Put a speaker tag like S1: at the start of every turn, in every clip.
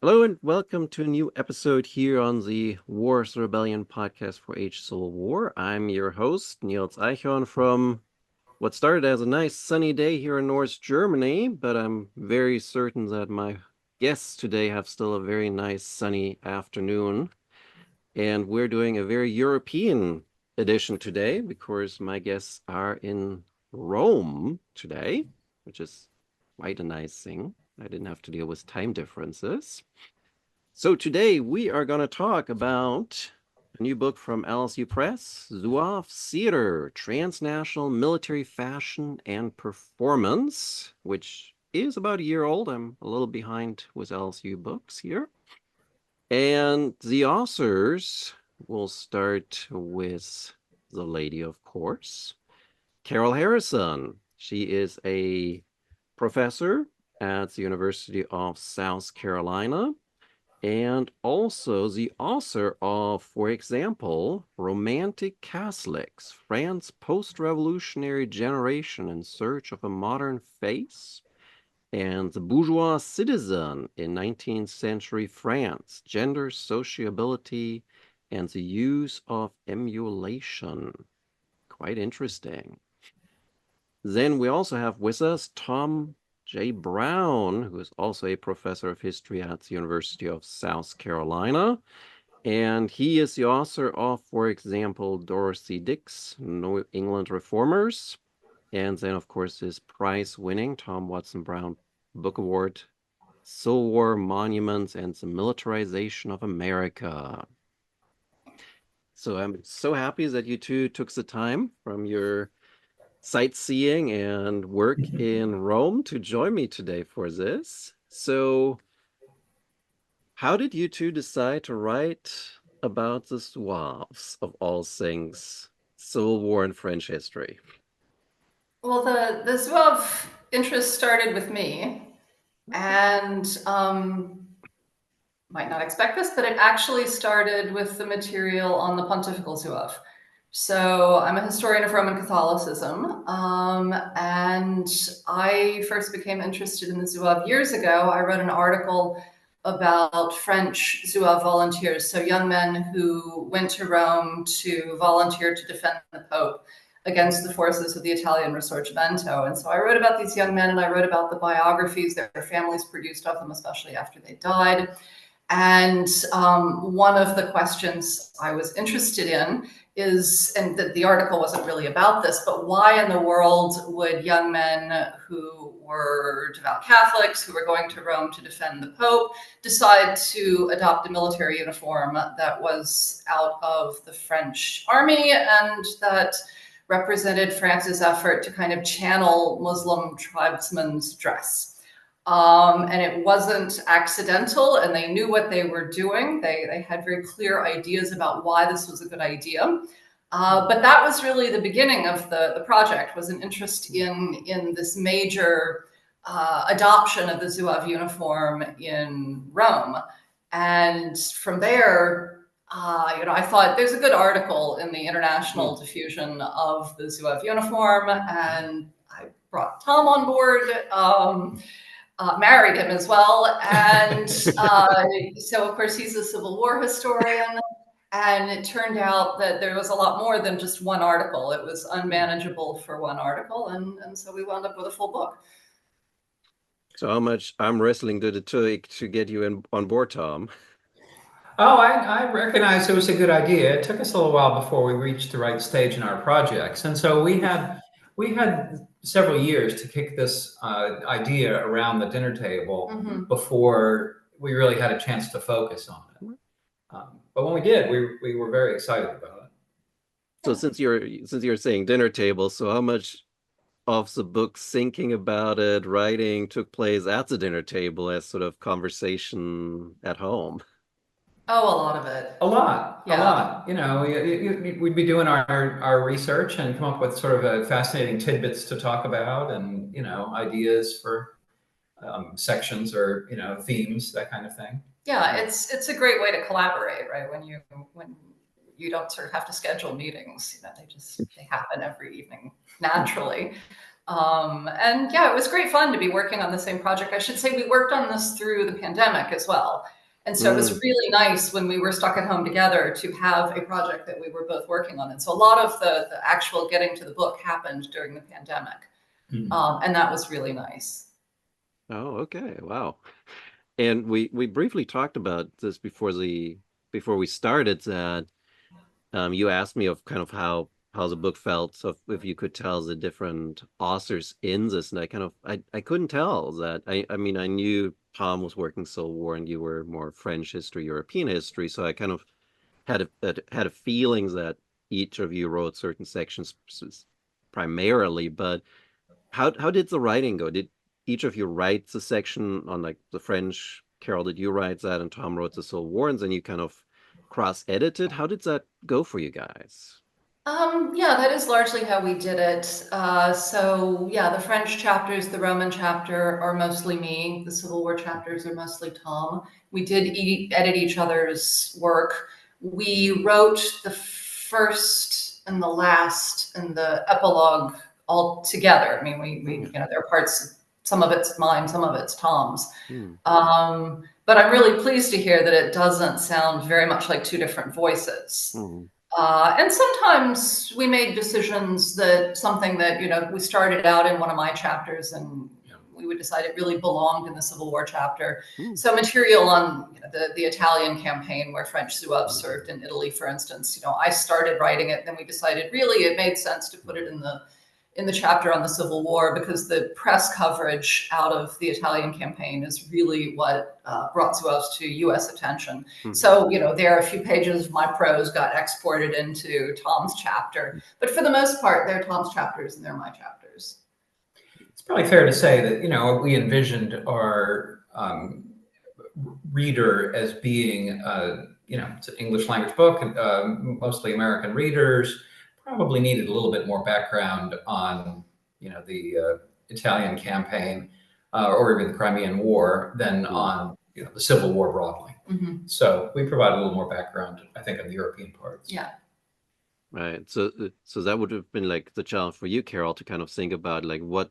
S1: Hello and welcome to a new episode here on the Wars Rebellion podcast for Age Civil War. I'm your host, Niels Eichhorn, from what started as a nice sunny day here in North Germany, but I'm very certain that my guests today have still a very nice sunny afternoon. And we're doing a very European edition today because my guests are in Rome today, which is quite a nice thing. I didn't have to deal with time differences. So today we are going to talk about a new book from LSU Press, Zouave Theater, Transnational Military Fashion and Performance, which is about a year old. I'm a little behind with LSU books here. And the authors will start with the lady, of course, Carol Harrison. She is a professor at the University of South Carolina and also the author of, for example, Romantic Catholics, France's Post-Revolutionary Generation in Search of a Modern Faith, and The Bourgeois Citizen in 19th Century France, Gender, Sociability, and the Use of Emulation. Quite interesting. Then we also have with us Tom J. Brown, who is also a professor of history at the University of South Carolina. And he is the author of, for example, Dorothy Dix, New England Reformers. And then, of course, his prize-winning Tom Watson Brown Book Award, Civil War Monuments and the Militarization of America. So I'm so happy that you two took the time from your sightseeing and work in Rome to join me today for this. So, how did you two decide to write about the Zouaves of all things Civil War and French history?
S2: Well, the Zouave interest started with me, and might not expect this, but it actually started with the material on the Pontifical Zouave. So I'm a historian of Roman Catholicism, and I first became interested in the Zouave years ago. I wrote an article about French Zouave volunteers, so young men who went to Rome to volunteer to defend the Pope against the forces of the Italian Risorgimento. And so I wrote about these young men, and I wrote about the biographies their families produced of them, especially after they died. And one of the questions I was interested in is, and the article wasn't really about this, but why in the world would young men who were devout Catholics, who were going to Rome to defend the Pope, decide to adopt a military uniform that was out of the French army and that represented France's effort to kind of channel Muslim tribesmen's dress? And it wasn't accidental, and they knew what they were doing. They had very clear ideas about why this was a good idea. But that was really the beginning of the project, was an interest in this major adoption of the Zouave uniform in Rome. And from there, I thought there's a good article in the International Diffusion of the Zouave uniform, and I brought Tom on board. Married him as well. And so, of course, he's a Civil War historian. And it turned out that there was a lot more than just one article. It was unmanageable for one article. And so we wound up with a full book.
S1: So, how much arm wrestling did it take to get you on board, Tom?
S3: Oh, I recognize it was a good idea. It took us a little while before we reached the right stage in our projects, and so we had several years to kick this idea around the dinner table before we really had a chance to focus on it. But when we did, we were very excited about it.
S1: So, since you're saying dinner table, so how much of the book thinking about it, writing took place at the dinner table as sort of conversation at home?
S2: Oh, a lot of it.
S3: A lot.
S2: Yeah.
S3: We'd be doing our research and come up with sort of fascinating tidbits to talk about, and ideas for sections or themes, that kind of thing.
S2: Yeah, it's a great way to collaborate, right? When you don't sort of have to schedule meetings, they happen every evening naturally. And yeah, it was great fun to be working on the same project. I should say we worked on this through the pandemic as well. And so it was really nice when we were stuck at home together to have a project that we were both working on. And so a lot of the actual getting to the book happened during the pandemic. And that was really nice.
S1: Oh, okay. Wow. And we briefly talked about this before we started that you asked me of kind of how the book felt, so if you could tell the different authors in this, and I couldn't tell that. I mean, I knew Tom was working Civil War and you were more French history, European history, so I kind of had a feeling that each of you wrote certain sections primarily, but how did the writing go? Did each of you write the section on like the French? Carol, did you write that and Tom wrote the Civil War and then you kind of cross-edited? How did that go for you guys?
S2: Yeah, that is largely how we did it. So yeah, the French chapters, the Roman chapter are mostly me. The Civil War chapters are mostly Tom. We did edit each other's work. We wrote the first and the last and the epilogue all together. I mean, we there are parts, some of it's mine, some of it's Tom's. But I'm really pleased to hear that it doesn't sound very much like two different voices. And sometimes we made decisions that something that, we started out in one of my chapters and we would decide it really belonged in the Civil War chapter. So material on the Italian campaign where French Zouaves served in Italy, for instance, I started writing it, then we decided really it made sense to put it in the chapter on the Civil War because the press coverage out of the Italian campaign is really what brought Zouaves to U.S. attention. So, there are a few pages of my prose got exported into Tom's chapter, but for the most part, they're Tom's chapters and they're my chapters.
S3: It's probably fair to say that, we envisioned our reader as being, it's an English language book, mostly American readers, probably needed a little bit more background on, the Italian campaign or even the Crimean War than on, the Civil War broadly. So we provide a little more background, I think, on the European parts.
S2: Yeah.
S1: Right. So that would have been like the challenge for you, Carol, to kind of think about like what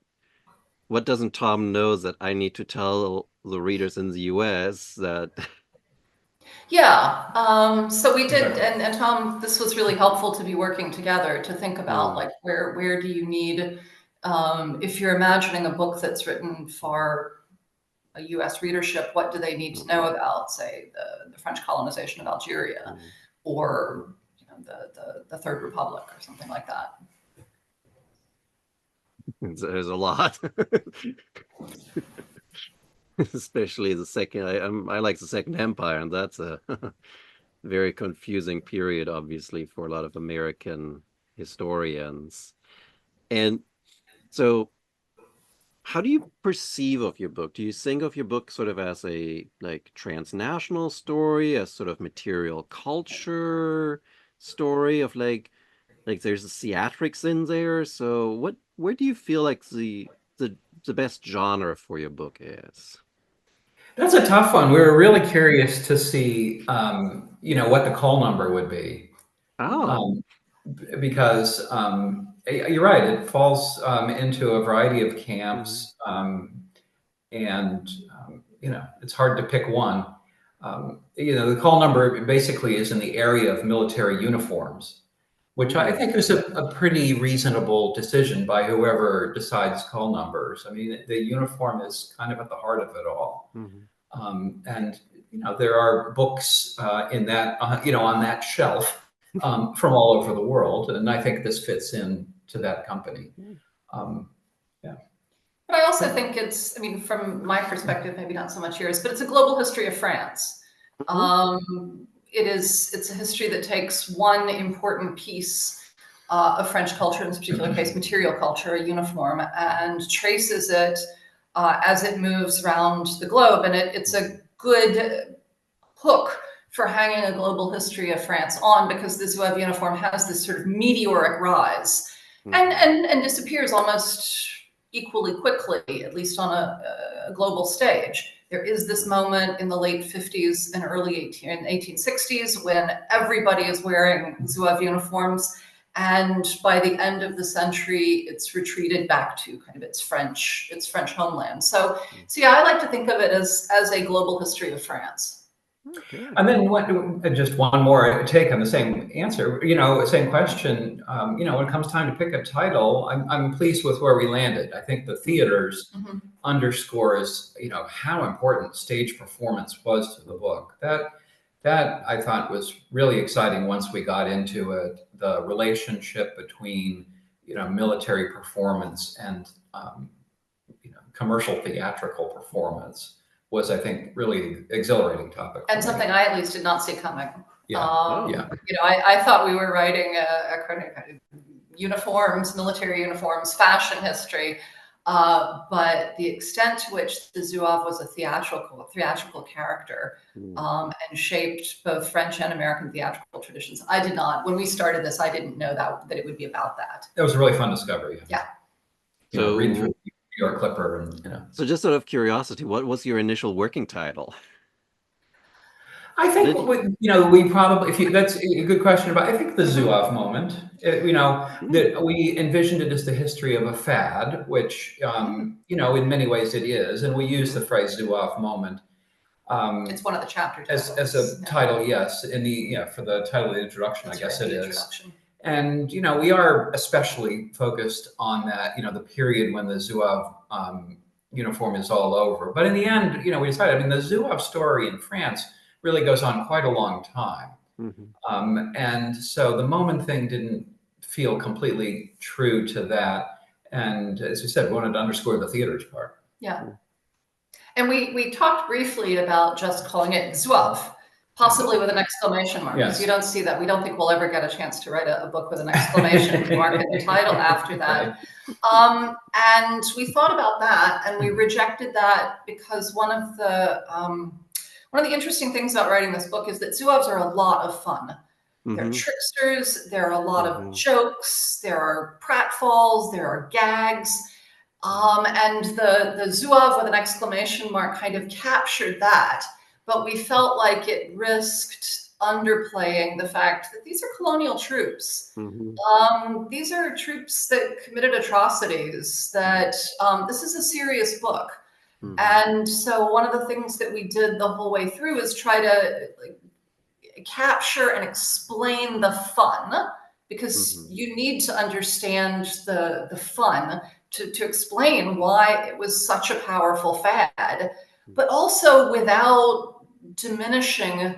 S1: doesn't Tom know that I need to tell the readers in the US that
S2: Yeah, so we did, and Tom, this was really helpful to be working together to think about like where do you need, if you're imagining a book that's written for a U.S. readership, what do they need to know about, say, the French colonization of Algeria, or the Third Republic, or something like that.
S1: there's a lot. Especially the second, I like the Second Empire, and that's a very confusing period, obviously, for a lot of American historians. And so, how do you perceive of your book? Do you think of your book sort of as a like transnational story, as sort of material culture story of like there's a theatrics in there? So where do you feel like the best genre for your book is?
S3: That's a tough one. We were really curious to see, what the call number would be.
S1: Oh.
S3: Because you're right, it falls into a variety of camps, and it's hard to pick one. The call number basically is in the area of military uniforms, which I think is a pretty reasonable decision by whoever decides call numbers. I mean, the uniform is kind of at the heart of it all. And there are books in that on that shelf from all over the world, and I think this fits in to that company. Yeah.
S2: But I also think it's, I mean, from my perspective, maybe not so much yours, but it's a global history of France. It's a history that takes one important piece of French culture, in this particular case, material culture, a uniform, and traces it as it moves around the globe. And it's a good hook for hanging a global history of France on, because the Zouave uniform has this sort of meteoric rise and disappears almost equally quickly, at least on a global stage. There is this moment in the late 50s and early 1860s when everybody is wearing Zouave uniforms, And by the end of the century, it's retreated back to kind of its French homeland. So yeah, I like to think of it as a global history of France.
S1: Okay.
S3: And then just one more take on the same answer, same question. When it comes time to pick a title, I'm pleased with where we landed. I think the theaters underscores, how important stage performance was to the book. That I thought was really exciting once we got into it. The relationship between, military performance and, commercial theatrical performance was, I think, really exhilarating topic.
S2: And something I at least did not see coming.
S3: Yeah.
S2: I thought we were writing a kind of uniforms, military uniforms, fashion history. But the extent to which the Zouave was a theatrical character and shaped both French and American theatrical traditions, I did not. When we started this, I didn't know that it would be about that.
S3: It was a really fun discovery.
S2: Yeah.
S3: So read through New York Clipper and
S1: So just out of curiosity, what was your initial working title?
S3: I think we probably, that's a good question about. I think the Zouave moment. That we envisioned it as the history of a fad, which in many ways it is, and we use the phrase Zouave moment.
S2: It's one of the chapter titles.
S3: As a title, yes. For the title of the introduction, I guess it is. And we are especially focused on that. The period when the Zouave uniform is all over. But in the end, we decided. I mean, the Zouave story in France really goes on quite a long time. And so the moment thing didn't feel completely true to that. And as you said, we wanted to underscore the theaters part.
S2: Yeah. And we talked briefly about just calling it Zouave, possibly with an exclamation mark.
S3: Yes.
S2: You don't see that. We don't think we'll ever get a chance to write a book with an exclamation mark in the title after that. And we thought about that, and we rejected that because one of the interesting things about writing this book is that Zouaves are a lot of fun. They're tricksters. There are a lot of jokes. There are pratfalls. There are gags. And the Zouave with an exclamation mark kind of captured that. But we felt like it risked underplaying the fact that these are colonial troops. These are troops that committed atrocities, that this is a serious book. And so one of the things that we did the whole way through is try to capture and explain the fun, because you need to understand the fun to explain why it was such a powerful fad, but also without diminishing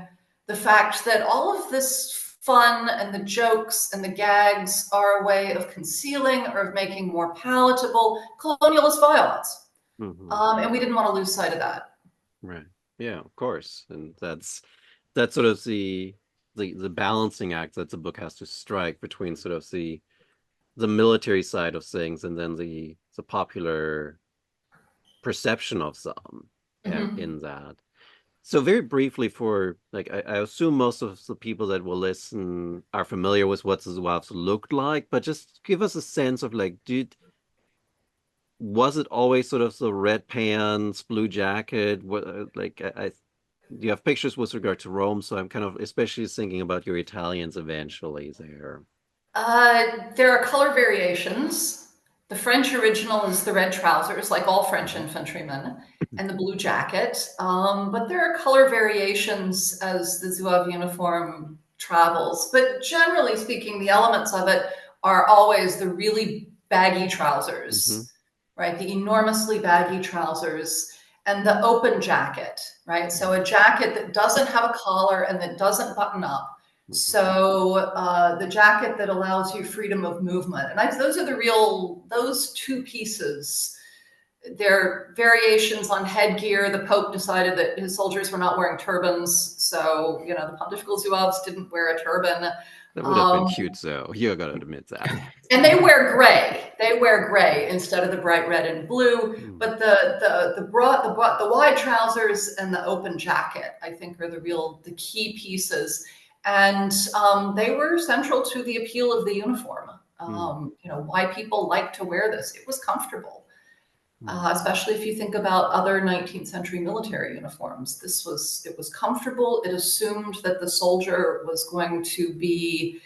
S2: the fact that all of this fun and the jokes and the gags are a way of concealing or of making more palatable colonialist violence. And we didn't want to lose sight of that.
S1: Right. Yeah, of course. And that's sort of the balancing act that the book has to strike between sort of the military side of things and then the popular perception of some in that. So very briefly, for I assume most of the people that will listen are familiar with what the Zouaves looked like, but just give us a sense of was it always sort of the red pants, blue jacket? What you have pictures with regard to Rome, so I'm kind of especially thinking about your Italians eventually there.
S2: There are color variations. The French original is the red trousers, like all French infantrymen, and the blue jacket. But there are color variations as the Zouave uniform travels. But generally speaking, the elements of it are always the really baggy trousers, right? The enormously baggy trousers and the open jacket, right? So a jacket that doesn't have a collar and that doesn't button up. So the jacket that allows you freedom of movement. And those two pieces. They're variations on headgear. The Pope decided that his soldiers were not wearing turbans. So, the pontifical Zouaves didn't wear a turban.
S1: That would have been cute, though. You got to admit that.
S2: And they wear gray. They wear gray instead of the bright red and blue. But the wide trousers and the open jacket, I think, are the key pieces. And they were central to the appeal of the uniform. Why people like to wear this. It was comfortable. Especially if you think about other 19th century military uniforms. It was comfortable. It assumed that the soldier was going to be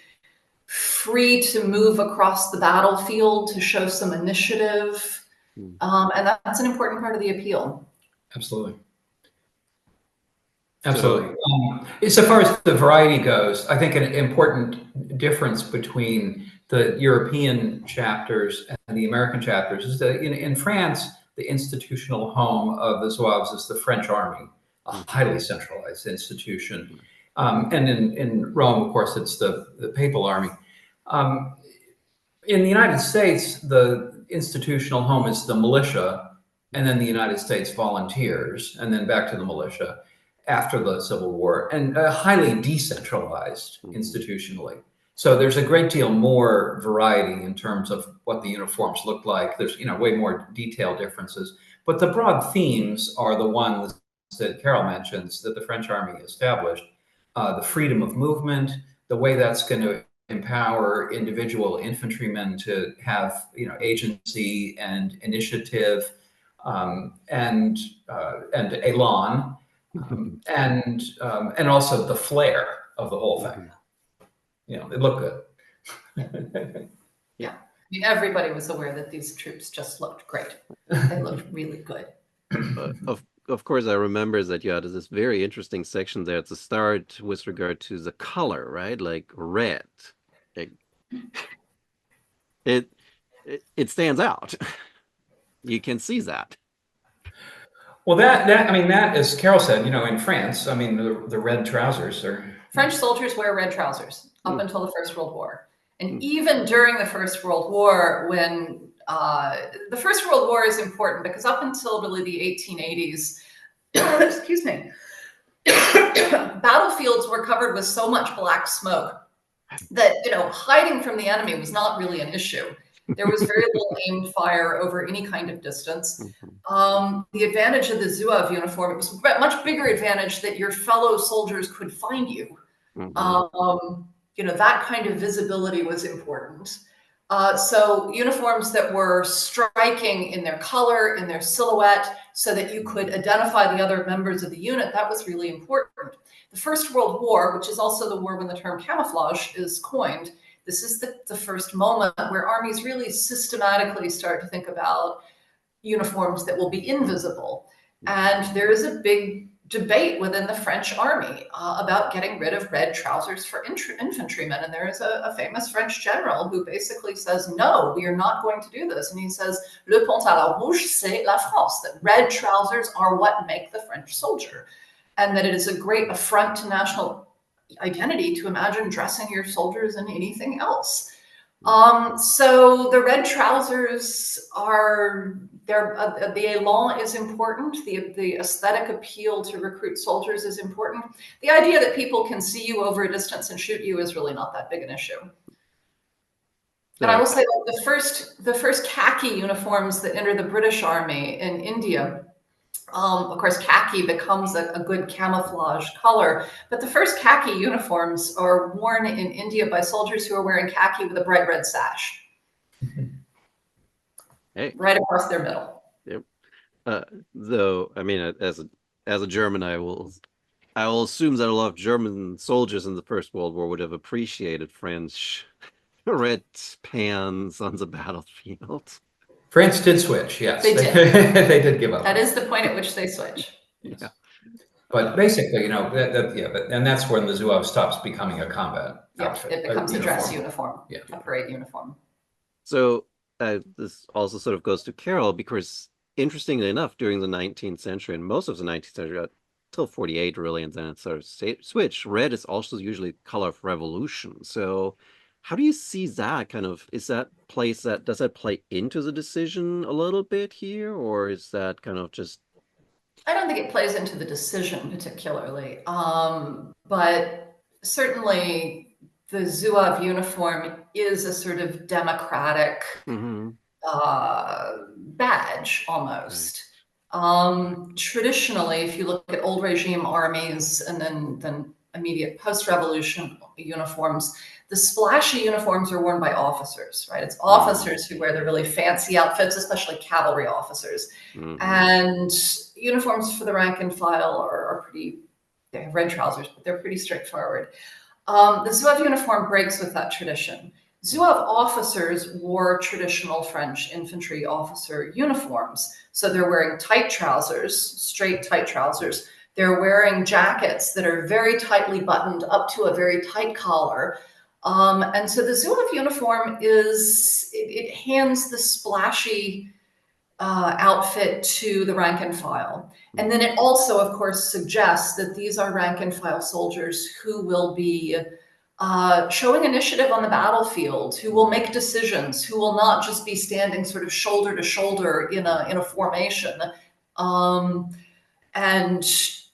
S2: free to move across the battlefield to show some initiative. And that's an important part of the appeal.
S3: Absolutely. Absolutely. So far as the variety goes, I think an important difference between the European chapters and the American chapters is that in France, the institutional home of the Zouaves is the French army, a highly centralized institution. And in Rome, of course, it's the papal army. In the United States, the institutional home is the militia, and then the United States volunteers, and then back to the militia after the Civil War, and highly decentralized institutionally. So there's a great deal more variety in terms of what the uniforms look like. There's way more detailed differences, but the broad themes are the ones that Carol mentions that the French Army established: the freedom of movement, the way that's going to empower individual infantrymen to have agency and initiative, and elan. And also the flair of the whole thing. It looked good.
S2: Yeah. I mean, everybody was aware that these troops just looked great. They looked really good.
S1: Of course, I remember that you had this very interesting section there at the start with regard to the color, right? Like red. It stands out. You can see that.
S3: Well, that, as Carol said, in France, the red trousers are...
S2: French soldiers wear red trousers up until the First World War. And even during the First World War, when the First World War is important because up until really the 1880s, excuse me, battlefields were covered with so much black smoke that, hiding from the enemy was not really an issue. There was very little aimed fire over any kind of distance. The advantage of the Zouave uniform, it was a much bigger advantage that your fellow soldiers could find you. That kind of visibility was important. So uniforms that were striking in their color, in their silhouette, so that you could identify the other members of the unit, that was really important. The First World War, which is also the war when the term camouflage is coined, this is the first moment where armies really systematically start to think about uniforms that will be invisible. And there is a big debate within the French army about getting rid of red trousers for infantrymen. And there is a famous French general who basically says, no, we are not going to do this. And he says, le pantalon rouge, c'est la France, that red trousers are what make the French soldier. And that it is a great affront to national identity to imagine dressing your soldiers in anything else. So the red trousers are there. The elan is important. The aesthetic appeal to recruit soldiers is important. The idea that people can see you over a distance and shoot you is really not that big an issue. And I will say that the first khaki uniforms that enter the British Army in India, of course, khaki becomes a good camouflage color, but the first khaki uniforms are worn in India by soldiers who are wearing khaki with a bright red sash.
S1: Hey.
S2: Right across their middle.
S1: Yep. Though, as a German, I will assume that a lot of German soldiers in the First World War would have appreciated French red pants on the battlefield.
S3: France did switch, yes.
S2: They did.
S3: They did give up.
S2: That is the point at which they switch.
S3: Yes. Yeah. But basically, and that's when the Zouave stops becoming a combat outfit.
S2: It becomes a dress uniform,
S3: yeah.
S2: A parade uniform.
S1: So this also sort of goes to Carol, because interestingly enough, during the 19th century and most of the 19th century, till 48 really, and then it sort of switched, red is also usually the color of revolution. So how do you see that kind of, does that play into the decision a little bit here, or is that kind of just...
S2: I don't think it plays into the decision particularly, but certainly the Zouave uniform is a sort of democratic badge almost. Right. Traditionally, if you look at old regime armies and then immediate post-revolution uniforms, the splashy uniforms are worn by officers, right? It's officers who wear the really fancy outfits, especially cavalry officers. And uniforms for the rank and file are pretty, they have red trousers, but they're pretty straightforward. The Zouave uniform breaks with that tradition. Zouave officers wore traditional French infantry officer uniforms. So they're wearing tight trousers, straight tight trousers. They're wearing jackets that are very tightly buttoned up to a very tight collar. And so the Zouave uniform it hands the splashy outfit to the rank and file. And then it also, of course, suggests that these are rank and file soldiers who will be showing initiative on the battlefield, who will make decisions, who will not just be standing sort of shoulder to shoulder in a formation. And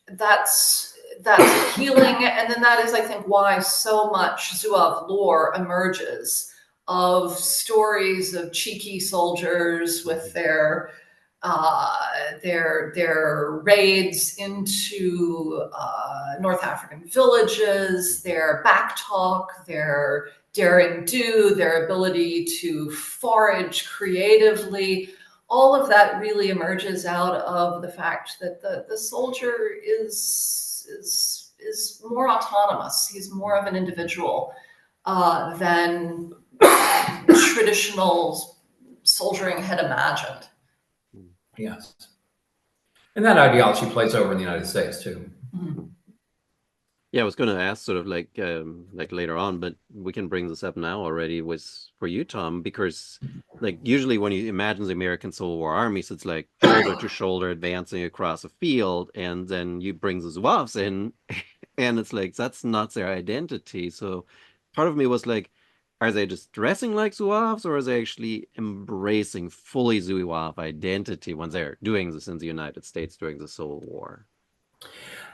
S2: that's appealing. And then that is, I think, why so much Zouave lore emerges of stories of cheeky soldiers with their raids into North African villages, their backtalk, their daring do, their ability to forage creatively. All of that really emerges out of the fact that the soldier is more autonomous. He's more of an individual than traditional soldiering had imagined.
S3: Yes. And that ideology plays over in the United States too.
S2: Mm-hmm.
S1: Yeah, I was going to ask sort of like later on, but we can bring this up now already was for you, Tom, because like usually when you imagine the American Civil War armies, it's like shoulder to shoulder advancing across a field, and then you bring the Zouaves in, and it's like that's not their identity. So part of me was like, are they just dressing like Zouaves, or are they actually embracing fully Zouave identity when they're doing this in the United States during the Civil War?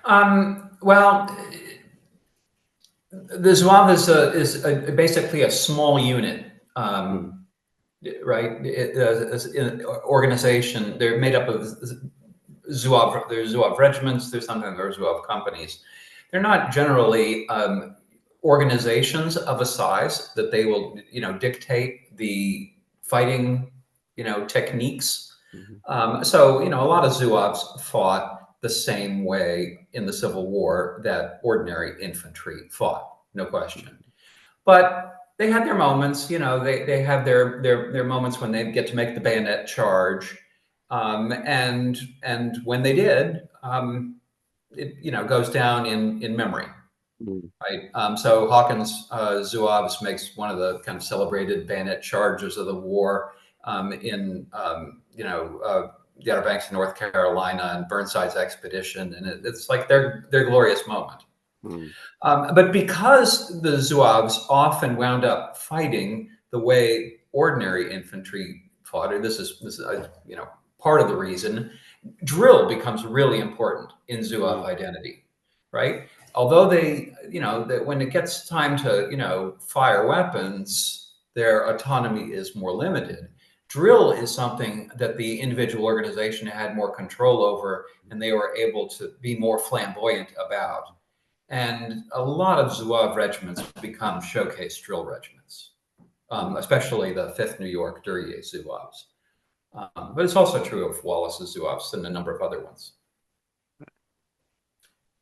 S3: Well, the Zouave is basically a small unit, right? It's an organization. They're made up of Zouave. There's Zouave regiments. There's sometimes there are Zouave companies. They're not generally organizations of a size that they will, dictate the fighting, techniques. So, a lot of Zouaves fought the same way in the Civil War that ordinary infantry fought, no question. But they had their moments, they have their moments when they get to make the bayonet charge. And when they did, it, goes down in memory. Right. So Hawkins Zouaves makes one of the kind of celebrated bayonet charges of the war in the Outer Banks of North Carolina and Burnside's expedition, and it's like their glorious moment. But because the Zouaves often wound up fighting the way ordinary infantry fought, or this is part of the reason, drill becomes really important in Zouave identity, right? Although they, that when it gets time to, fire weapons, their autonomy is more limited. Drill is something that the individual organization had more control over, and they were able to be more flamboyant about. And a lot of Zouave regiments become showcase drill regiments, especially the 5th New York Duryea Zouaves. But it's also true of Wallace's Zouaves and a number of other ones.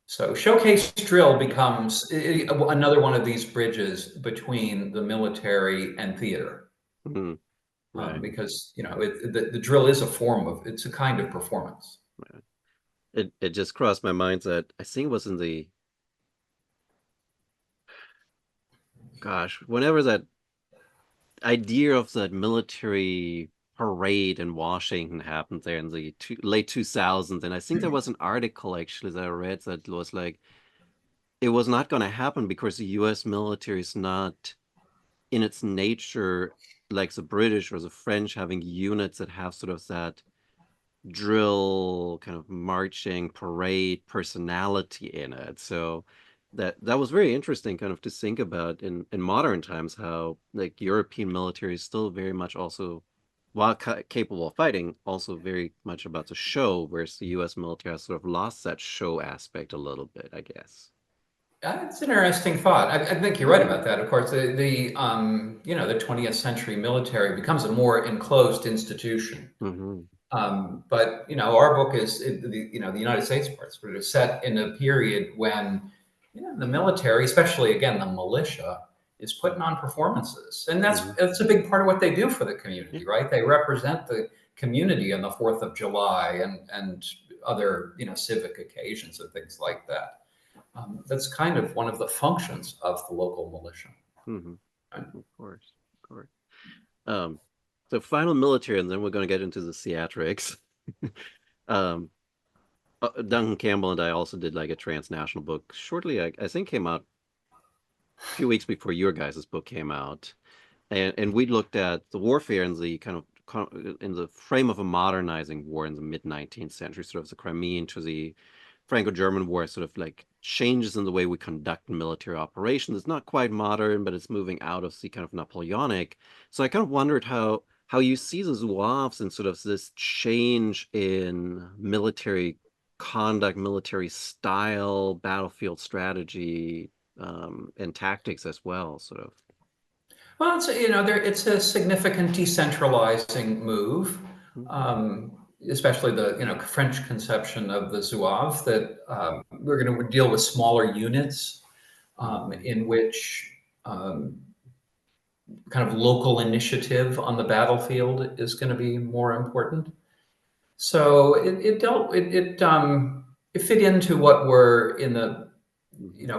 S3: So showcase drill becomes another one of these bridges between the military and theater. Right. Because the drill is it's a kind of performance.
S1: Right. It just crossed my mind that I think it was in the whenever that idea of that military parade in Washington happened there in the late 2000s, and I think there was an article actually that I read that was like it was not going to happen because the U.S. military is not in its nature like the British or the French, having units that have sort of that drill kind of marching parade personality in it. So that was very interesting kind of to think about in modern times, how like European military is still very much also, while capable of fighting, also very much about the show, whereas the U.S. military has sort of lost that show aspect a little bit, I guess.
S3: It's an interesting thought. I think you're right about that. Of course, the 20th century military becomes a more enclosed institution. But our book is the United States part sort of set in a period when the military, especially again the militia, is putting on performances, and that's a big part of what they do for the community, right? They represent the community on the 4th of July and other civic occasions and things like that. That's kind of one of the functions of the local militia.
S1: Of course, of course. So final military, and then we're going to get into the theatrics. Duncan Campbell and I also did like a transnational book shortly. I think came out a few weeks before your guys' book came out, and we looked at the warfare in the kind of in the frame of a modernizing war in the mid 19th century, sort of the Crimean to the Franco-German War, sort of like changes in the way we conduct military operations. It's not quite modern, but it's moving out of the kind of Napoleonic. So I kind of wondered how you see the Zouaves and sort of this change in military conduct, military style, battlefield strategy, and tactics as well, sort of.
S3: Well, it's a significant decentralizing move, especially the French conception of the Zouave, that we're going to deal with smaller units in which kind of local initiative on the battlefield is going to be more important. So it fit into what were in the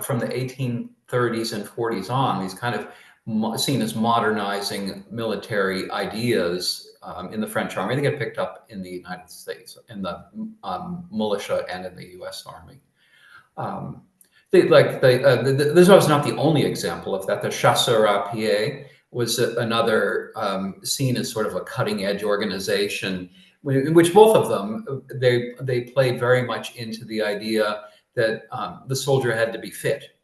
S3: from the 1830s and 40s on, these kind of seen as modernizing military ideas in the French army. They get picked up in the United States, in the militia and in the U.S. Army. This was not the only example of that. The Chasseurs à Pied was another seen as sort of a cutting edge organization, in which both of them, they played very much into the idea that the soldier had to be fit.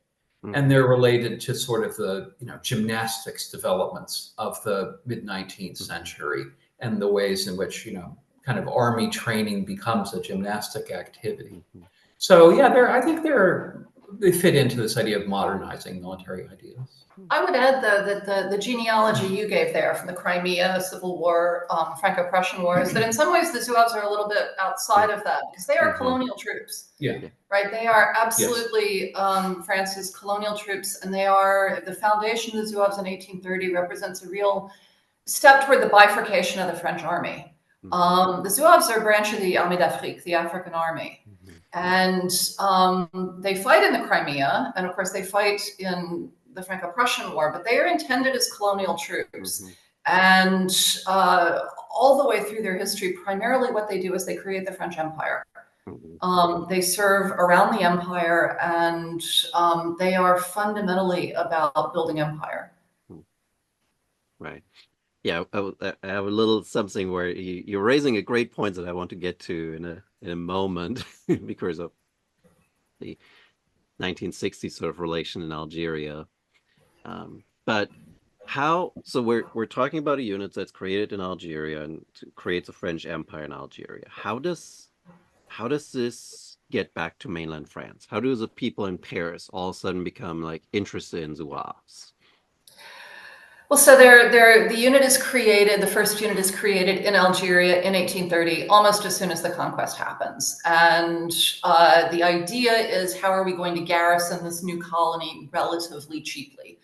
S3: And they're related to sort of the gymnastics developments of the mid 19th century and the ways in which kind of army training becomes a gymnastic activity. So yeah, I think they fit into this idea of modernizing military ideas.
S2: I would add, though, that the genealogy you gave there from the Crimea Civil War, Franco-Prussian War, is that in some ways the Zouaves are a little bit outside of that because they are colonial troops.
S3: Yeah.
S2: Right? They are absolutely France's colonial troops, and they are the foundation of the Zouaves in 1830 represents a real step toward the bifurcation of the French army. The Zouaves are a branch of the Armée d'Afrique, the African army. And they fight in the Crimea, and of course they fight in the Franco-Prussian War, but they are intended as colonial troops. And all the way through their history, primarily what they do is they create the French Empire. They serve around the empire, and they are fundamentally about building empire.
S1: Right. Yeah, I have a little something where you're raising a great point that I want to get to in a moment because of the 1960s sort of relation in Algeria. But so we're talking about a unit that's created in Algeria and creates a French empire in Algeria. How does this get back to mainland France? How do the people in Paris all of a sudden become like interested in Zouaves?
S2: Well, so the unit is created, the first unit is created in Algeria in 1830, almost as soon as the conquest happens. And the idea is, how are we going to garrison this new colony relatively cheaply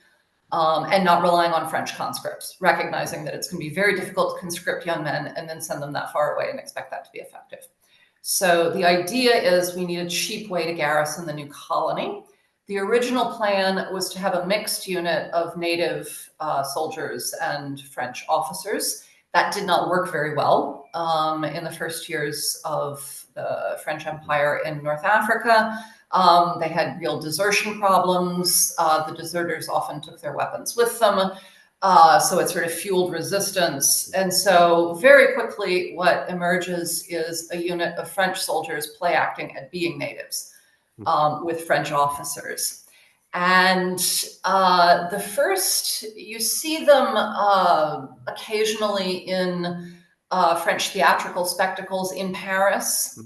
S2: and not relying on French conscripts, recognizing that it's going to be very difficult to conscript young men and then send them that far away and expect that to be effective. So the idea is we need a cheap way to garrison the new colony. The original plan was to have a mixed unit of native soldiers and French officers. That did not work very well in the first years of the French Empire in North Africa. They had real desertion problems. The deserters often took their weapons with them. So it sort of fueled resistance. And so very quickly, what emerges is a unit of French soldiers play acting at being natives. With French officers. And the first, you see them occasionally in French theatrical spectacles in Paris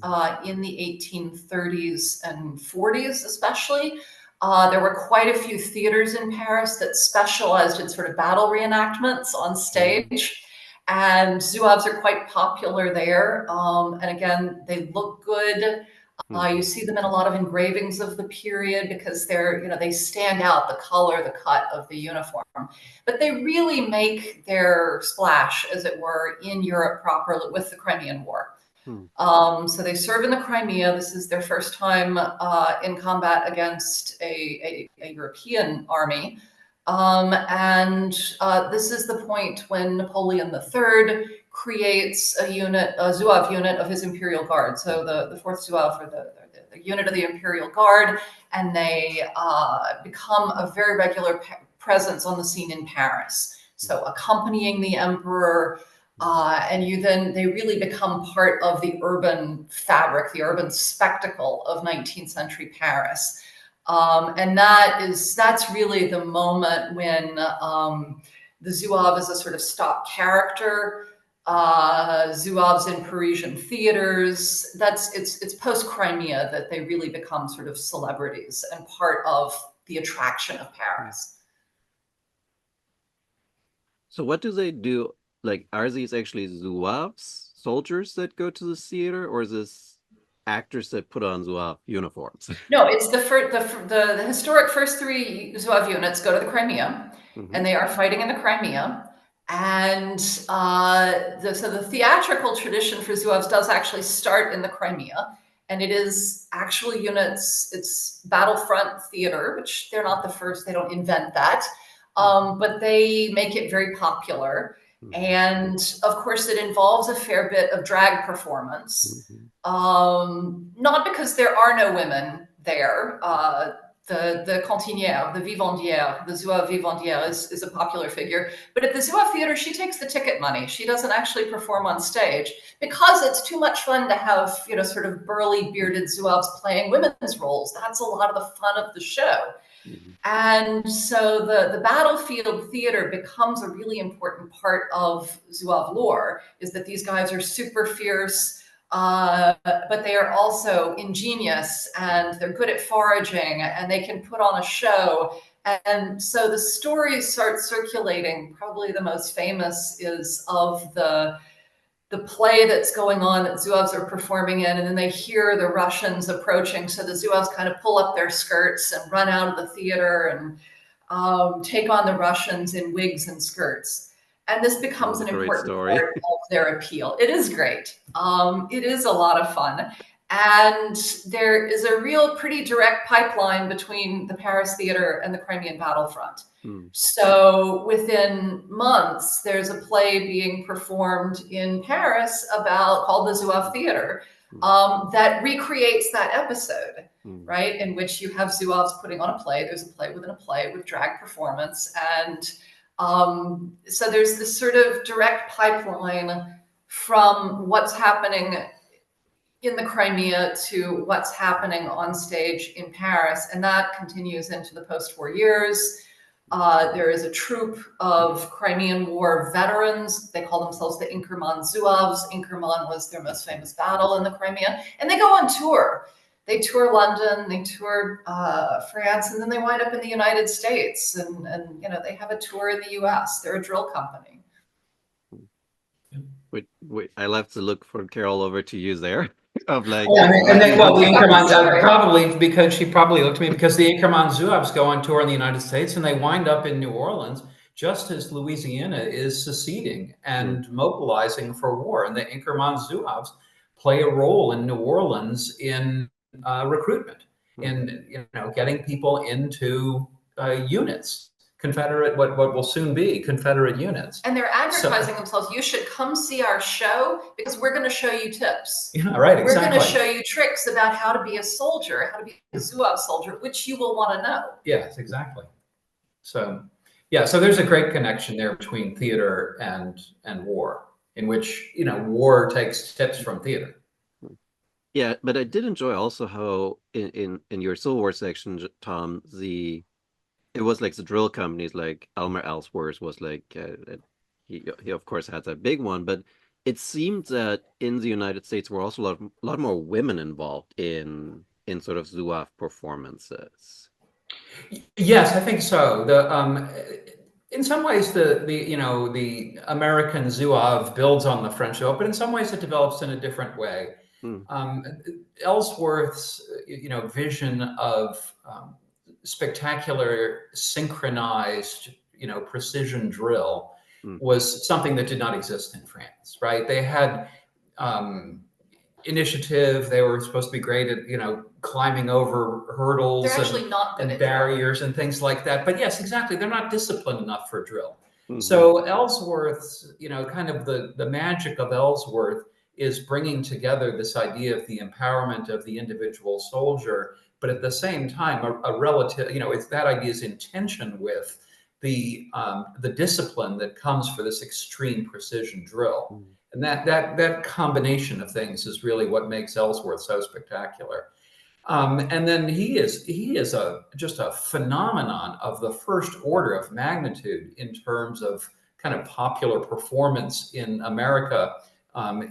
S2: in the 1830s and 40s especially. There were quite a few theaters in Paris that specialized in sort of battle reenactments on stage. And Zouaves are quite popular there. And again, they look good. You see them in a lot of engravings of the period because they stand out, the color, the cut of the uniform. But they really make their splash, as it were, in Europe proper with the Crimean War. So they serve in the Crimea. This is their first time in combat against a European army. And this is the point when Napoleon III creates a Zouave unit of his Imperial Guard. So the 4th Zouave, or the unit of the Imperial Guard, and they become a very regular presence on the scene in Paris. So accompanying the emperor, and they really become part of the urban fabric, the urban spectacle of 19th century Paris. And that's really the moment when the Zouave is a sort of stock character. Zouaves in Parisian theaters. It's post Crimea that they really become sort of celebrities and part of the attraction of Paris.
S1: So what do they do? Like, are these actually Zouaves, soldiers that go to the theater, or is this actors that put on Zouave uniforms?
S2: No, it's the historic first 3 Zouave units go to the Crimea, and they are fighting in the Crimea. And so the theatrical tradition for Zouaves does actually start in the Crimea, and it is actual units. It's battlefront theater, which they're not the first. They don't invent that, but they make it very popular. And of course, it involves a fair bit of drag performance. Not because there are no women there. The cantinière, the vivandière, the Zouave vivandière is a popular figure. But at the Zouave Theater, she takes the ticket money. She doesn't actually perform on stage because it's too much fun to have, sort of burly, bearded Zouaves playing women's roles. That's a lot of the fun of the show. And so the battlefield theater becomes a really important part of Zouave lore, is that these guys are super fierce, but they are also ingenious, and they're good at foraging, and they can put on a show. And so the stories start circulating. Probably the most famous is of the play that's going on that Zouaves are performing in, and then they hear the Russians approaching. So the Zouaves kind of pull up their skirts and run out of the theater and take on the Russians in wigs and skirts. And this becomes an important part of their appeal. It is great. It is a lot of fun. And there is a real pretty direct pipeline between the Paris theater and the Crimean battlefront. So within months, there's a play being performed in Paris called the Zouave Theater that recreates that episode, right? In which you have Zouaves putting on a play. There's a play within a play with drag performance. And so there's this sort of direct pipeline from what's happening in the Crimea to what's happening on stage in Paris. And that continues into the post-war years. There is a troupe of Crimean War veterans. They call themselves the Inkerman Zouaves. Inkerman was their most famous battle in the Crimea. And they go on tour. They tour London, they tour France, and then they wind up in the United States. And they have a tour in the US. They're a drill company.
S1: Wait, I'll have to look for Carol over to you there. Of like,
S3: and then the Inkerman, probably because she probably looked at me, because the Inkerman Zouaves go on tour in the United States, and they wind up in New Orleans just as Louisiana is seceding and mobilizing for war. And the Inkerman Zouaves play a role in New Orleans in recruitment, in getting people into units. Confederate, what will soon be Confederate units.
S2: And they're advertising themselves. You should come see our show because we're going to show you tips.
S3: Yeah, right, exactly.
S2: We're going to show you tricks about how to be a soldier, how to be a Zouave soldier, which you will want to know.
S3: Yes, exactly. So, yeah, so there's a great connection there between theater and war, in which, war takes tips from theater.
S1: Yeah, but I did enjoy also how in your Civil War section, Tom, it was like the drill companies, like Elmer Ellsworth was like, he of course had a big one, but it seemed that in the United States were also a lot more women involved in sort of Zouave performances.
S3: Yes, I think so. In some ways, the American Zouave builds on the French Zouave, but in some ways it develops in a different way.
S1: Mm.
S3: Ellsworth's, vision of spectacular, synchronized, precision drill
S1: Mm-hmm.
S3: was something that did not exist in France, right? They had um, initiative. They were supposed to be great at, climbing over hurdles
S2: They're actually not good
S3: and
S2: at drilling.
S3: barriers and things like that. But yes, exactly. They're not disciplined enough for drill.
S1: Mm-hmm.
S3: So Ellsworth's, kind of the magic of Ellsworth is bringing together this idea of the empowerment of the individual soldier, but at the same time, a relative, it's that idea is in tension with the discipline that comes for this extreme precision drill.
S1: Mm.
S3: And that combination of things is really what makes Ellsworth so spectacular. And then he is just a phenomenon of the first order of magnitude in terms of kind of popular performance in America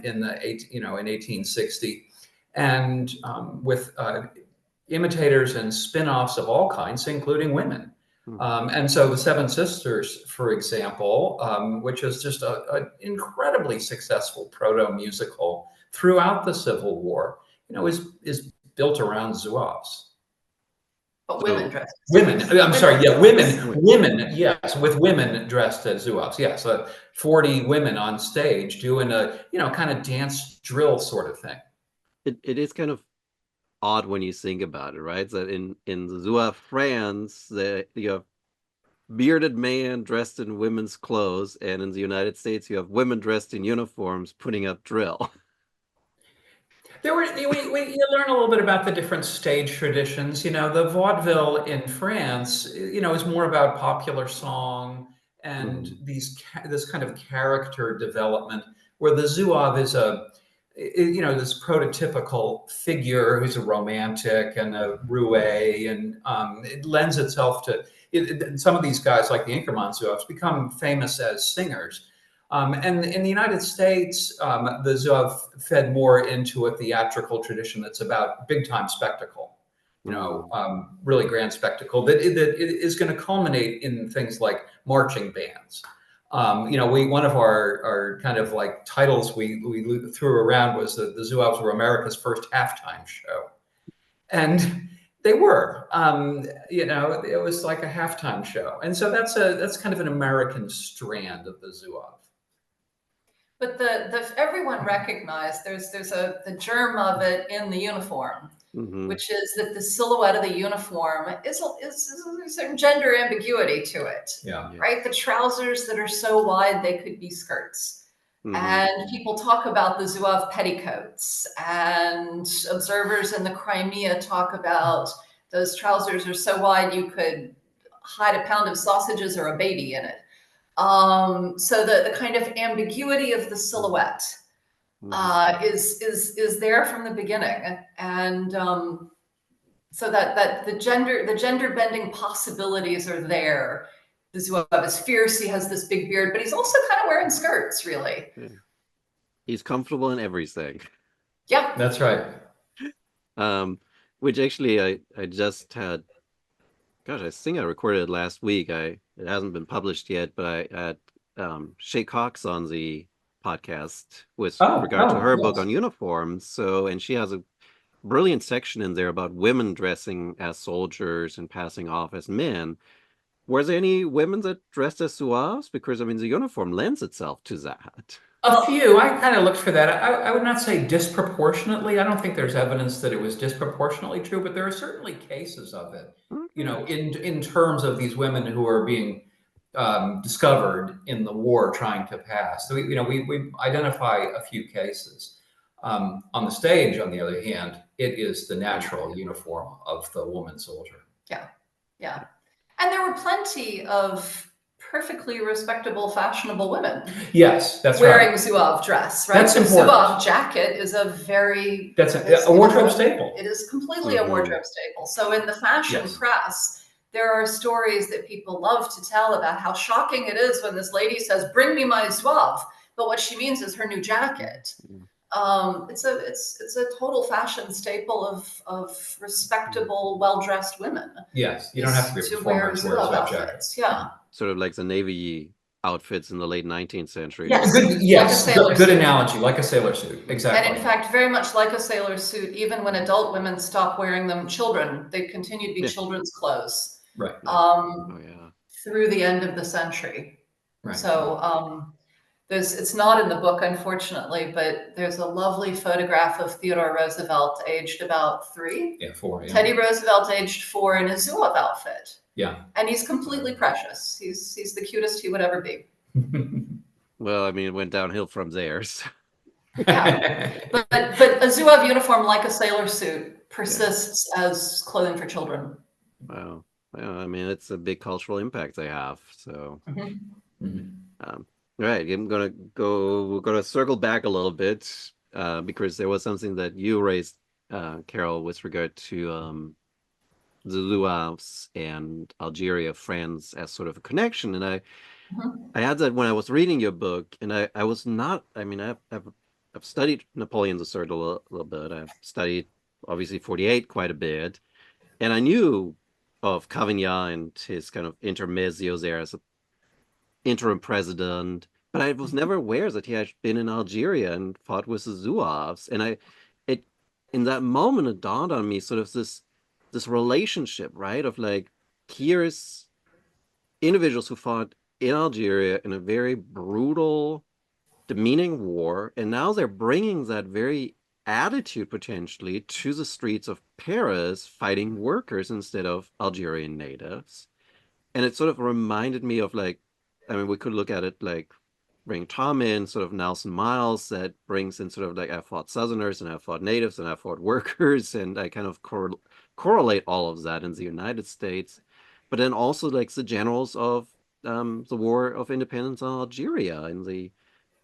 S3: in 1860, and with imitators and spin-offs of all kinds, including women. And so the Seven Sisters, for example, which is just an incredibly successful proto musical throughout the Civil War, is built around Zouaves.
S2: But
S1: So
S2: women dressed.
S3: Women, I'm sorry, yeah,
S1: Wait.
S3: women, yes, with women dressed as Zouaves, yes, 40 women on stage doing a, kind of dance drill sort of thing.
S1: It is kind of odd when you think about it, right? So in Zouave, France, you have bearded man dressed in women's clothes, and in the United States, you have women dressed in uniforms putting up drill.
S3: You learn a little bit about the different stage traditions. The vaudeville in France, is more about popular song and
S1: Mm-hmm.
S3: this kind of character development, where the Zouave is this prototypical figure who's a romantic and a roue, and it lends itself to some of these guys, like the Inkerman Zouaves, become famous as singers. And in the United States, the Zouave fed more into a theatrical tradition that's about big time spectacle, really grand spectacle that is going to culminate in things like marching bands. One of our kind of like titles we threw around was that the Zouaves were America's first halftime show, and they were. It was like a halftime show, and so that's kind of an American strand of the Zouave.
S2: But the everyone recognized there's the germ of it in the uniform,
S1: Mm-hmm.
S2: which is that the silhouette of the uniform is a certain gender ambiguity to it.
S3: Yeah.
S2: Right? The trousers that are so wide they could be skirts.
S1: Mm-hmm.
S2: And people talk about the Zouave petticoats, and observers in the Crimea talk about those trousers are so wide you could hide a pound of sausages or a baby in it. So the kind of ambiguity of the silhouette is there from the beginning, and so that the gender bending possibilities are there. The Zouave is fierce. He has this big beard, but he's also kind of wearing skirts, really.
S1: Yeah. He's comfortable in everything.
S2: Yep.
S3: That's right.
S1: Which actually I just had. Gosh, I think I recorded it last week. It hasn't been published yet, but I had Shay Cox on the podcast with regard to her book on uniforms. So, and she has a brilliant section in there about women dressing as soldiers and passing off as men. Were there any women that dressed as Zouaves? Because I mean, the uniform lends itself to that.
S3: A few. I kind of looked for that. I would not say disproportionately. I don't think there's evidence that it was disproportionately true, but there are certainly cases of it.
S1: Okay.
S3: In terms of these women who are being discovered in the war trying to pass. So we identify a few cases. On the stage, on the other hand, it is the natural uniform of the woman soldier.
S2: Yeah. And there were plenty of perfectly respectable, fashionable women.
S3: Yes, that's
S2: wearing
S3: right.
S2: Zouave dress, right?
S3: That's
S2: the
S3: important.
S2: Zouave jacket is a very
S3: that's a wardrobe staple.
S2: It is completely a wardrobe staple. So in the fashion press, there are stories that people love to tell about how shocking it is when this lady says, "Bring me my Zouave," but what she means is her new jacket. It's a total fashion staple of respectable, well-dressed women.
S3: Yes, you don't have to be a performer to wear Zouave jackets.
S2: Yeah.
S1: Sort of like the Navy outfits in the late 19th century.
S2: Yes,
S3: Good,
S2: like a
S3: yes,
S2: sailor
S3: good
S2: suit.
S3: analogy, like a sailor suit,
S2: And
S3: exactly.
S2: in fact, very much like a sailor suit, even when adult women stop wearing them, children, they continue to be
S1: Yeah.
S2: children's clothes
S3: Right,
S1: Oh yeah.
S2: through the end of the century.
S3: right.
S2: So it's not in the book, unfortunately, but there's a lovely photograph of Theodore Roosevelt, aged about 3.
S3: Yeah, 4, yeah.
S2: Teddy Roosevelt, aged 4, in a Zouave outfit.
S3: Yeah.
S2: And he's completely precious. He's the cutest he would ever be.
S1: Well, I mean, it went downhill from there. So.
S2: Yeah, but a Zouave uniform, like a sailor suit, persists as clothing for children.
S1: Wow. Well, I mean, it's a big cultural impact they have. So, um, right, we're gonna circle back a little bit, because there was something that you raised, Carol, with regard to the Zouaves and Algeria, France as sort of a connection. And I had that when I was reading your book, and I was not, I mean, I've studied Napoleon III a little bit. I've studied obviously 48 quite a bit. And I knew of Cavagnat and his kind of intermezzo there as an interim president, but I was never aware that he had been in Algeria and fought with the Zouaves. And it, in that moment, it dawned on me sort of this relationship, right? Of like, here's individuals who fought in Algeria in a very brutal, demeaning war, and now they're bringing that very attitude potentially to the streets of Paris, fighting workers instead of Algerian natives. And it sort of reminded me of like, I mean, we could look at it like bring Tom in, sort of Nelson Miles, that brings in sort of like I fought Southerners and I fought natives and I fought workers, and I kind of correlate all of that in the United States. But then also like the generals of the War of Independence on Algeria in the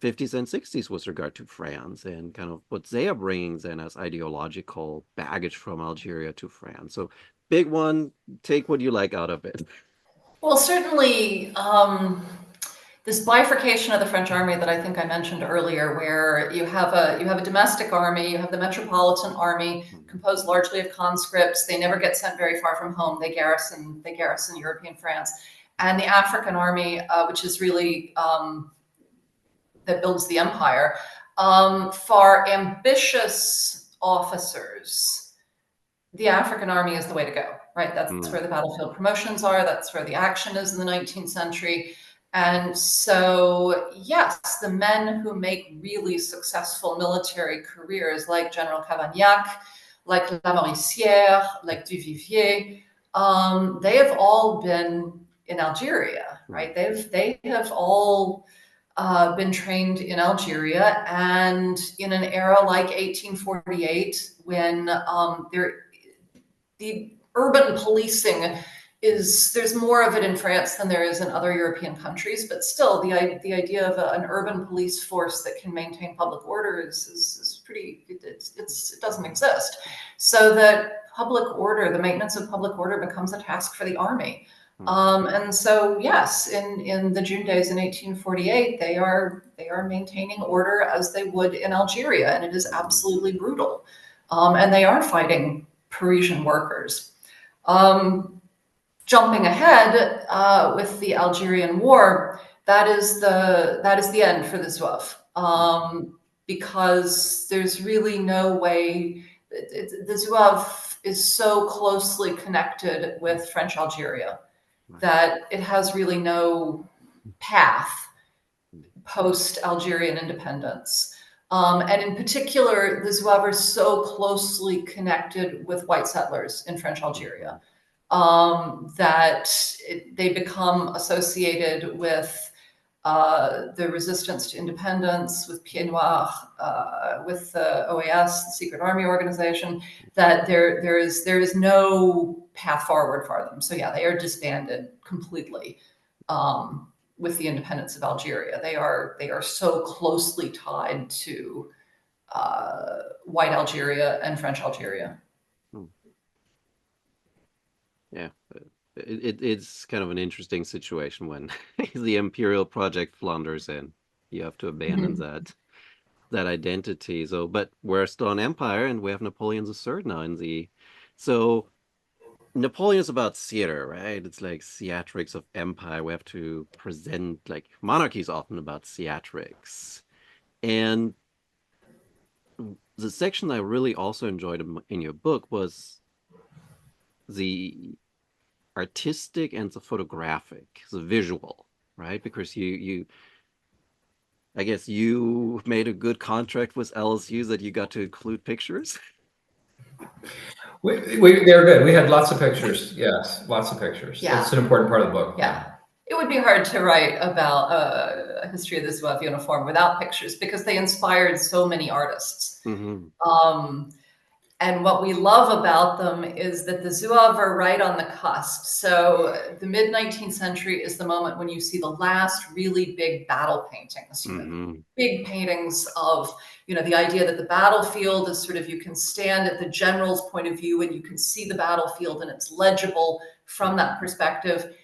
S1: 50s and 60s with regard to France, and kind of what they are bringing then as ideological baggage from Algeria to France. So big one, take what you like out of it.
S2: Well, certainly, this bifurcation of the French army that I think I mentioned earlier, where you have a domestic army, you have the metropolitan army composed largely of conscripts. They never get sent very far from home. They garrison European France, and the African army, which is really that builds the empire. For ambitious officers, the African army is the way to go, right? That's where the battlefield promotions are. That's where the action is in the 19th century. And so, yes, the men who make really successful military careers, like General Cavaignac, like Lamoricière, like Duvivier, they have all been in Algeria, right? They have all been trained in Algeria, and in an era like 1848, when the urban policing there's more of it in France than there is in other European countries, but still the idea of an urban police force that can maintain public order is pretty, it doesn't exist. So that public order, the maintenance of public order, becomes a task for the army. And so, yes, in the June days in 1848, they are maintaining order as they would in Algeria, and it is absolutely brutal. And they are fighting Parisian workers. Jumping ahead with the Algerian War, that is the end for the Zouave, because there's really no way. The Zouave is so closely connected with French Algeria that it has really no path post Algerian independence. And in particular, the Zouave are so closely connected with white settlers in French Algeria that they become associated with the resistance to independence, with Pied Noir, with the OAS, the Secret Army Organization, that there is no path forward for them. So yeah, they are disbanded completely with the independence of Algeria. They are so closely tied to white Algeria and French Algeria.
S1: Yeah, it's kind of an interesting situation when the imperial project flounders and you have to abandon that identity. So, but we're still an empire, and we have Napoleon III now in the. So, Napoleon's about theater, right? It's like theatrics of empire. We have to present, like, monarchy is often about theatrics. And the section I really also enjoyed in your book was the artistic and the photographic, the visual, right? Because I guess you made a good contract with LSU that you got to include pictures.
S3: They're good. We had lots of pictures. Yes, lots of pictures.
S2: Yeah.
S3: It's an important part of the book.
S2: Yeah. It would be hard to write about a history of the Zouave uniform without pictures because they inspired so many artists.
S1: Mm-hmm.
S2: And what we love about them is that the Zouave are right on the cusp. So the mid-19th century is the moment when you see the last really big battle paintings, big paintings of, the idea that the battlefield is sort of, you can stand at the general's point of view and you can see the battlefield and it's legible from that perspective.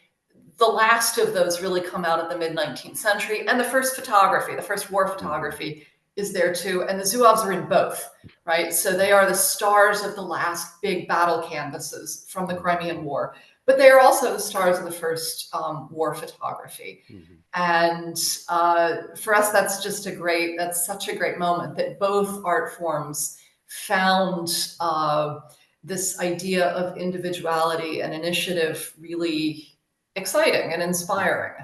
S2: The last of those really come out of the mid-19th century, and the first photography, the first war photography is there too. And the Zouaves are in both, right? So they are the stars of the last big battle canvases from the Crimean War, but they are also the stars of the first war photography. And for us, that's such a great moment that both art forms found this idea of individuality and initiative really exciting and inspiring.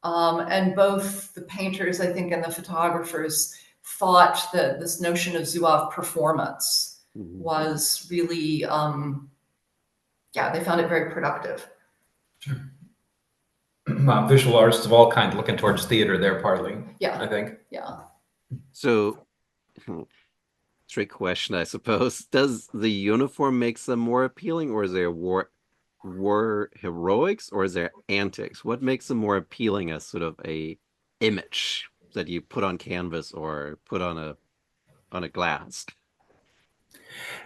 S2: And both the painters, I think, and the photographers thought that this notion of Zouave performance was really, they found it very productive.
S3: Sure. Visual artists of all kinds looking towards theater there, partly.
S2: Yeah.
S3: I think.
S2: Yeah.
S1: So, trick question, I suppose. Does the uniform make them more appealing, or is there war heroics, or is there antics? What makes them more appealing as sort of a image that you put on canvas or put on a glass?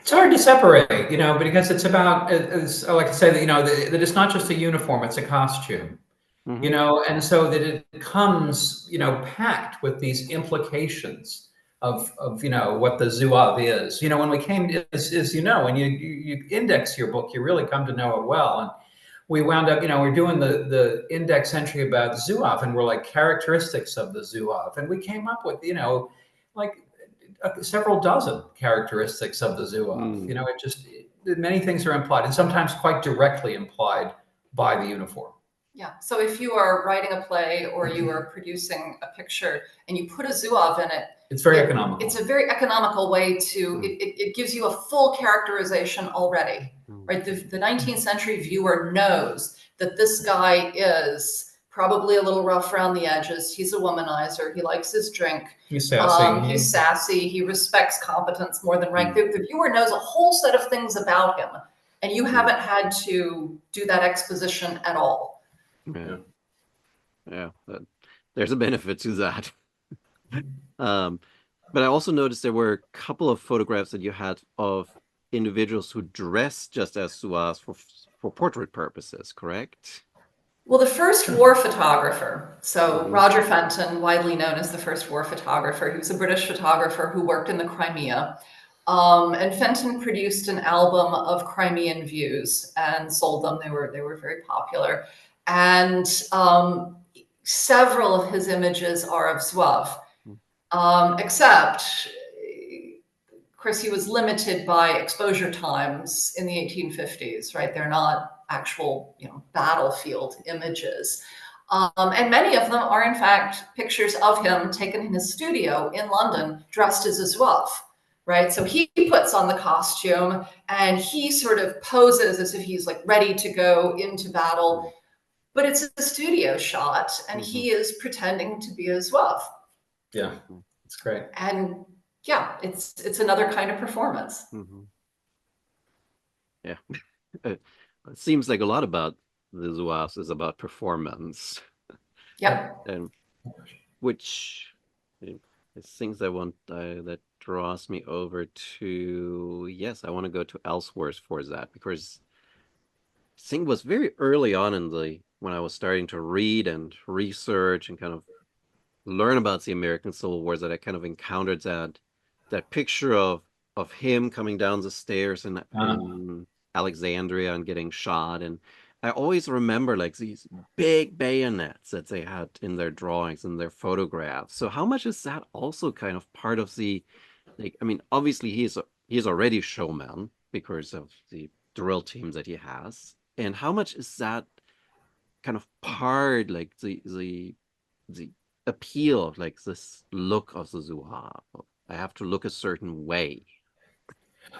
S3: It's hard to separate, because it's about, I like to say that, that it's not just a uniform, it's a costume, and so that it comes, packed with these implications of what the Zouave is. When we came, when you index your book, you really come to know it well. And we wound up, we're doing the index entry about Zouave, and we're like characteristics of the Zouave. And we came up with, like several dozen characteristics of the Zouave. Many things are implied, and sometimes quite directly implied by the uniform.
S2: Yeah. So if you are writing a play or you are producing a picture and you put a Zouave in it,
S3: it's very economical.
S2: It's a very economical way to, it gives you a full characterization already, right? The 19th century viewer knows that this guy is probably a little rough around the edges. He's a womanizer. He likes his drink.
S3: He's sassy.
S2: He's sassy. He respects competence more than rank. The viewer knows a whole set of things about him, and you haven't had to do that exposition at all.
S1: Yeah, there's a benefit to that. But I also noticed there were a couple of photographs that you had of individuals who dressed just as Zouaves for portrait purposes, correct?
S2: Well, the first war photographer, so Roger Fenton, widely known as the first war photographer, he was a British photographer who worked in the Crimea. And Fenton produced an album of Crimean views and sold them. They were very popular. And several of his images are of Zouave, except, of course, he was limited by exposure times in the 1850s, right? They're not actual, battlefield images. And many of them are, in fact, pictures of him taken in his studio in London, dressed as a Zouave, right? So he puts on the costume and he sort of poses as if he's like ready to go into battle. But it's a studio shot, and he is pretending to be a Zouave.
S3: Yeah, it's great.
S2: And yeah, it's another kind of performance.
S1: Yeah, it seems like a lot about the Zouaves is about performance.
S2: Yep.
S1: And which things I want that draws me over to, yes, I want to go to Ellsworth for that, because I think it was very early on when I was starting to read and research and kind of learn about the American Civil War that I kind of encountered that picture of him coming down the stairs in Alexandria and getting shot. And I always remember like these big bayonets that they had in their drawings and their photographs. So how much is that also kind of part of the, like, I mean, obviously he's already showman because of the drill teams that he has. And how much is that kind of part, like the appeal of like this look of the Zouave? I have to look a certain way.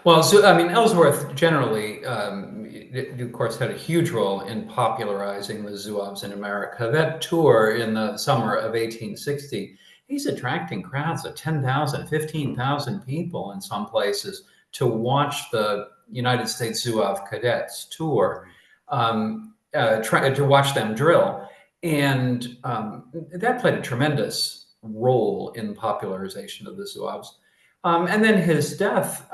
S3: Well, so, I mean, Ellsworth generally, of course, had a huge role in popularizing the Zouaves in America. That tour in the summer of 1860, he's attracting crowds of 10,000, 15,000 people in some places to watch the United States Zouave cadets tour, try to watch them drill. And that played a tremendous role in the popularization of the Zouaves. And then his death,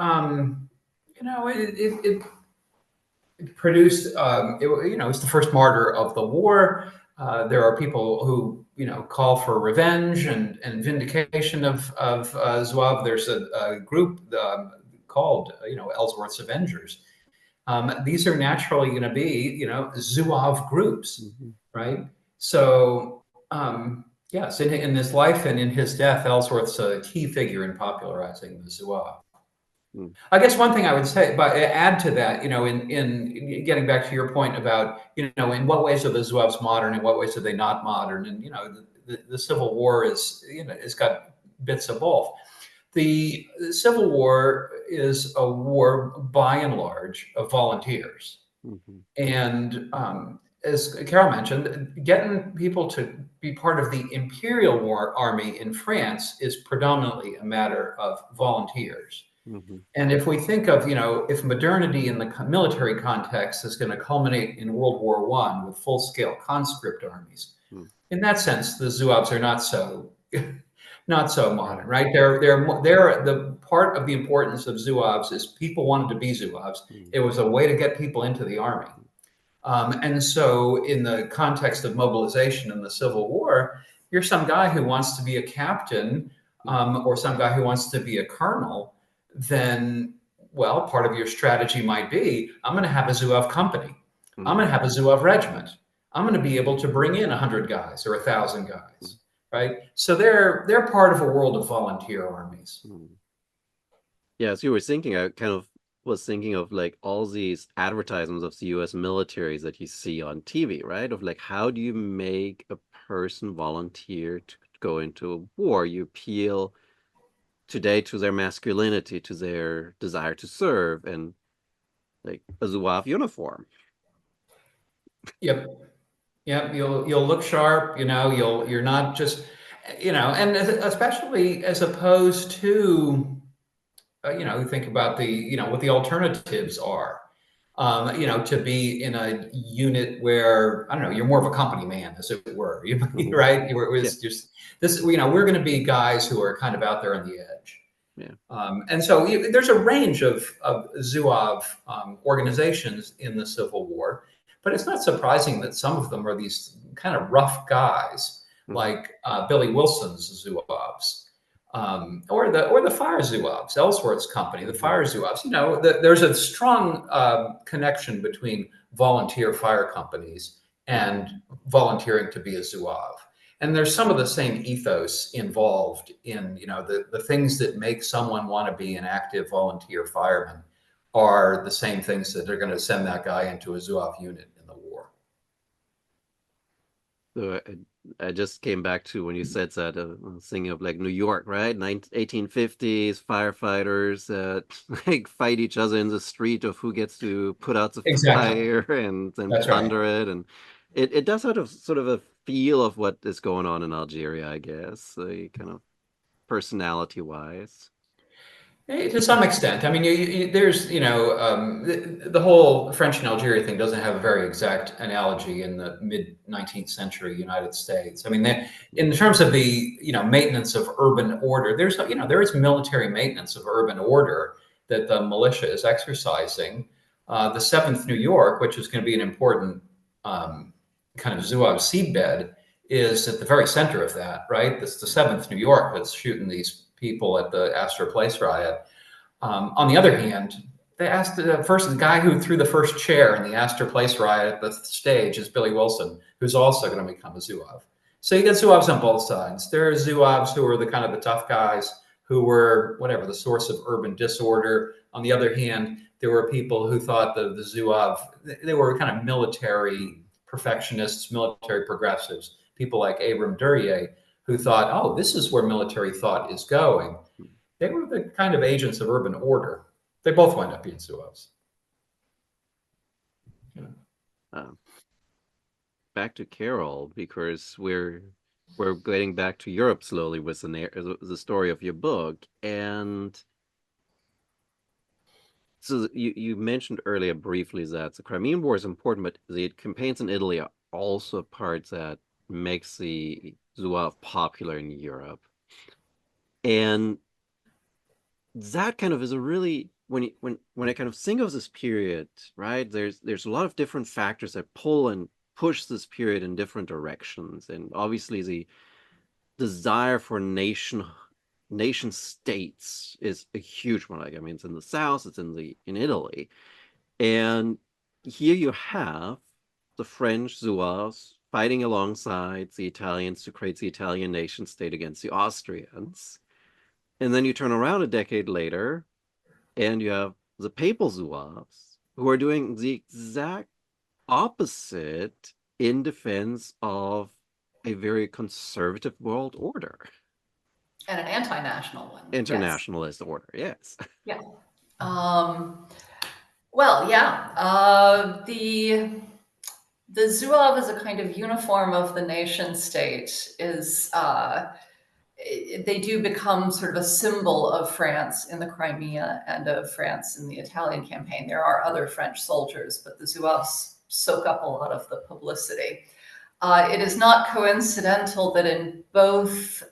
S3: it produced, it was the first martyr of the war. There are people who, call for revenge and vindication of Zouave. There's a group called, Ellsworth's Avengers. These are naturally going to be, Zouave groups, right? So, yes, in his life and in his death, Ellsworth's a key figure in popularizing the Zouave. I guess one thing I would say, but add to that, in getting back to your point about, in what ways are the Zouaves modern, in what ways are they not modern, and the Civil War is, it's got bits of both. The Civil War is a war, by and large, of volunteers, and as Carol mentioned, getting people to be part of the Imperial War Army in France is predominantly a matter of volunteers. And if we think of, if modernity in the military context is going to culminate in World War I with full-scale conscript armies, in that sense, the Zouaves are not so modern, right? They're the part of the importance of Zouaves is people wanted to be Zouaves. It was a way to get people into the army. And so in the context of mobilization in the Civil War, you're some guy who wants to be a captain or some guy who wants to be a colonel, then, well, part of your strategy might be, I'm going to have a Zouave company. I'm going to have a Zouave regiment. I'm going to be able to bring in 100 guys or 1,000 guys, right? So they're part of a world of volunteer armies.
S1: Yeah, as you were thinking, I kind of was thinking of like all these advertisements of the US militaries that you see on TV, right? Of like, how do you make a person volunteer to go into a war? You appeal today to their masculinity, to their desire to serve, and like a Zouave uniform.
S3: Yep. You'll look sharp, you're not just, and especially as opposed to, think about the, what the alternatives are. To be in a unit where, I don't know, you're more of a company man, as it were, right? It was just this, we're going to be guys who are kind of out there on the edge. And so there's a range of Zouave organizations in the Civil War, but it's not surprising that some of them are these kind of rough guys, like Billy Wilson's Zouaves. Or the Fire Zouaves, Ellsworth's company, the Fire Zouaves. There's a strong connection between volunteer fire companies and volunteering to be a Zouave. And there's some of the same ethos involved in, the things that make someone want to be an active volunteer fireman are the same things that are going to send that guy into a Zouave unit in the war.
S1: So I just came back to when you said that, I was thinking of like New York, right? 1850s firefighters like fight each other in the street of who gets to put out the fire and then plunder it. And it does have sort of a feel of what is going on in Algeria, I guess, kind of personality-wise.
S3: To some extent. I mean, there's, the whole French and Algeria thing doesn't have a very exact analogy in the mid-19th century United States. I mean, in terms of the, maintenance of urban order, there is military maintenance of urban order that the militia is exercising. The 7th New York, which is going to be an important kind of Zouave seedbed, is at the very center of that, right? It's the 7th New York that's shooting these people at the Astor Place riot. On the other hand, they asked the guy who threw the first chair in the Astor Place riot at the stage is Billy Wilson, who's also going to become a Zouave. So you get Zouaves on both sides. There are Zouaves who are the kind of the tough guys who were whatever the source of urban disorder. On the other hand, there were people who thought the Zouave, they were kind of military perfectionists, military progressives. People like Abram Duryea, who thought, oh, this is where military thought is going. They were the kind of agents of urban order. They both wind up being Zouaves.
S1: Back to Carol, because we're getting back to Europe slowly with the story of your book. And so you mentioned earlier briefly that the Crimean War is important, but the campaigns in Italy are also a part that makes the Zouave popular in Europe. And that kind of is a really, when I kind of think of this period, right, there's a lot of different factors that pull and push this period in different directions. And obviously the desire for nation states is a huge one. Like, I mean, it's in the South, it's in Italy. And here you have the French Zouaves fighting alongside the Italians to create the Italian nation state against the Austrians. And then you turn around a decade later and you have the Papal Zouaves who are doing the exact opposite in defense of a very conservative world order.
S2: And an anti-national one.
S1: Internationalist order, yes.
S2: Yeah. Well, yeah. The Zouave as a kind of uniform of the nation state is they do become sort of a symbol of France in the Crimea and of France in the Italian campaign. There are other French soldiers, but the Zouaves soak up a lot of the publicity. It is not coincidental that in both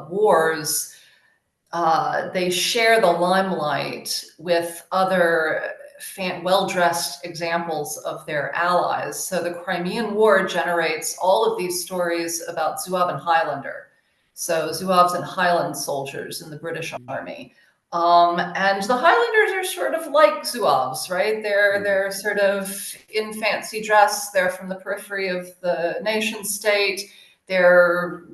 S2: wars, they share the limelight with other well-dressed examples of their allies. So the Crimean War generates all of these stories about Zouave and Highlander. So Zouaves and Highland soldiers in the British Army. And the Highlanders are sort of like Zouaves, right? They're sort of in fancy dress. They're from the periphery of the nation state. Their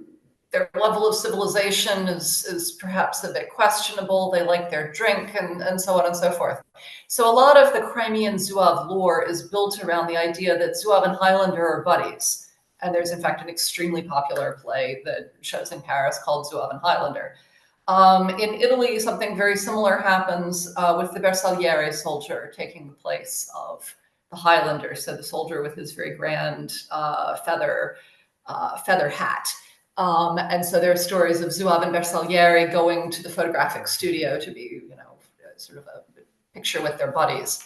S2: level of civilization is perhaps a bit questionable. They like their drink and so on and so forth. So a lot of the Crimean Zouave lore is built around the idea that Zouave and Highlander are buddies. And there's, in fact, an extremely popular play that shows in Paris called Zouave and Highlander. In Italy, something very similar happens with the Bersagliere soldier taking the place of the Highlander. So the soldier with his very grand feather hat. And so there are stories of Zouave and Bersagliere going to the photographic studio to be, sort of a picture with their buddies.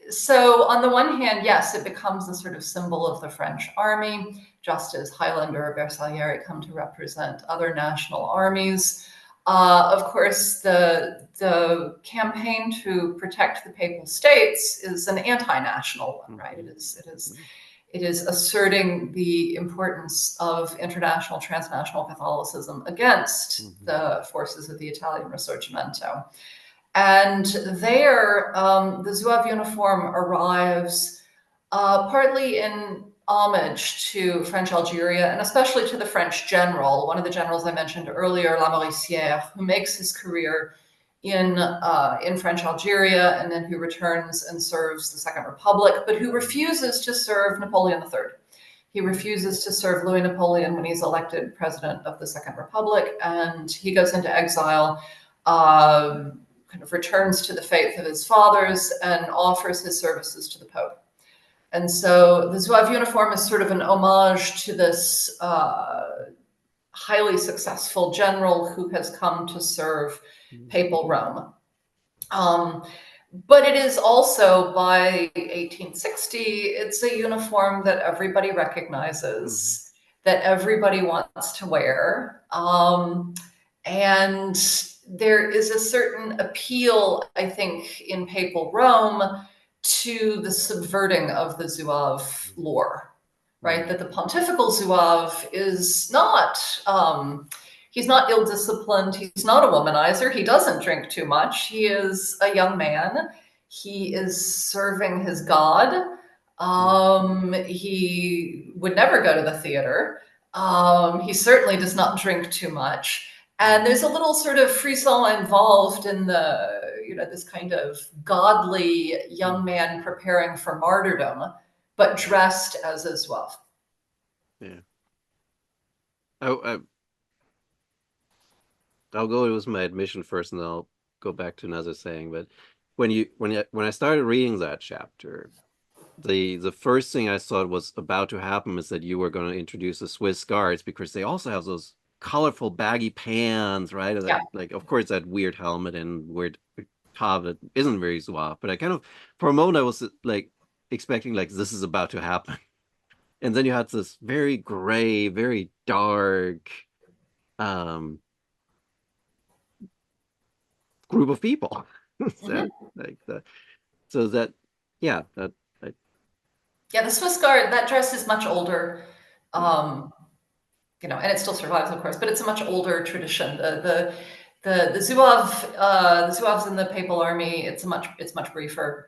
S2: So on the one hand, yes, it becomes a sort of symbol of the French army, just as Highlander or Bersagliere come to represent other national armies. Of course, the campaign to protect the Papal States is an anti-national one, right? It is asserting the importance of international transnational Catholicism against the forces of the Italian Risorgimento. And there, the Zouave uniform arrives partly in homage to French Algeria, and especially to the French general, one of the generals I mentioned earlier, Lamoricière, who makes his career in French Algeria, and then who returns and serves the Second Republic, but who refuses to serve Napoleon III. He refuses to serve Louis Napoleon when he's elected president of the Second Republic, and he goes into exile, kind of returns to the faith of his fathers and offers his services to the Pope. And so the Zouave uniform is sort of an homage to this highly successful general who has come to serve papal Rome. But it is also, by 1860, it's a uniform that everybody recognizes, that everybody wants to wear. And there is a certain appeal, I think, in papal Rome to the subverting of the Zouave lore, right? That the pontifical Zouave is not, He's not ill-disciplined. He's not a womanizer. He doesn't drink too much. He is a young man. He is serving his God. He would never go to the theater. He certainly does not drink too much. And there's a little sort of frisson involved in this kind of godly young man preparing for martyrdom, but dressed as a Zouave.
S1: Yeah. I'll go with my admission first, and then I'll go back to another saying. But when I started reading that chapter, the first thing I thought was about to happen is that you were going to introduce the Swiss Guards, because they also have those colorful baggy pants, right?
S2: Yeah.
S1: Like, of course, that weird helmet and weird top that isn't very Zouave. But I kind of, for a moment, I was like expecting like this is about to happen, and then you had this very gray, very dark group of people. The
S2: Swiss Guard, that dress is much older, and it still survives, of course, but it's a much older tradition. The Zouaves in the Papal Army, it's much briefer.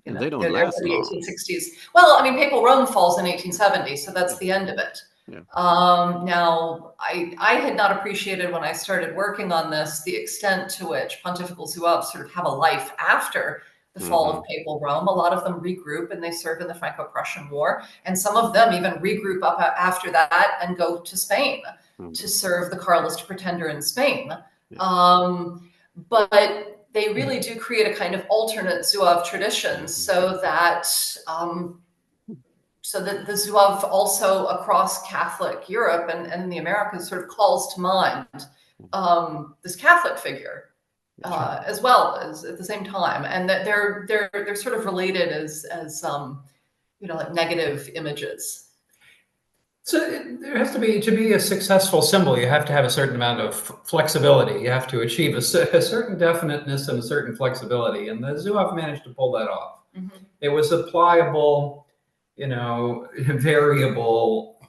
S1: And they don't
S2: they're
S1: last
S2: there for the
S1: long.
S2: 1860s. Well, I mean, Papal Rome falls in 1870, so that's the end of it.
S1: Yeah.
S2: Now, I had not appreciated when I started working on this the extent to which pontifical Zouaves sort of have a life after the fall of Papal Rome. A lot of them regroup and they serve in the Franco-Prussian War, and some of them even regroup up after that and go to Spain to serve the Carlist pretender in Spain. But they really do create a kind of alternate Zouave tradition, so that the Zouave also across Catholic Europe and the Americas sort of calls to mind this Catholic figure as well as at the same time, and that they're sort of related as like negative images.
S3: So there has to be a successful symbol, you have to have a certain amount of flexibility. You have to achieve a certain definiteness and a certain flexibility, and the Zouave managed to pull that off. It was a pliable, variable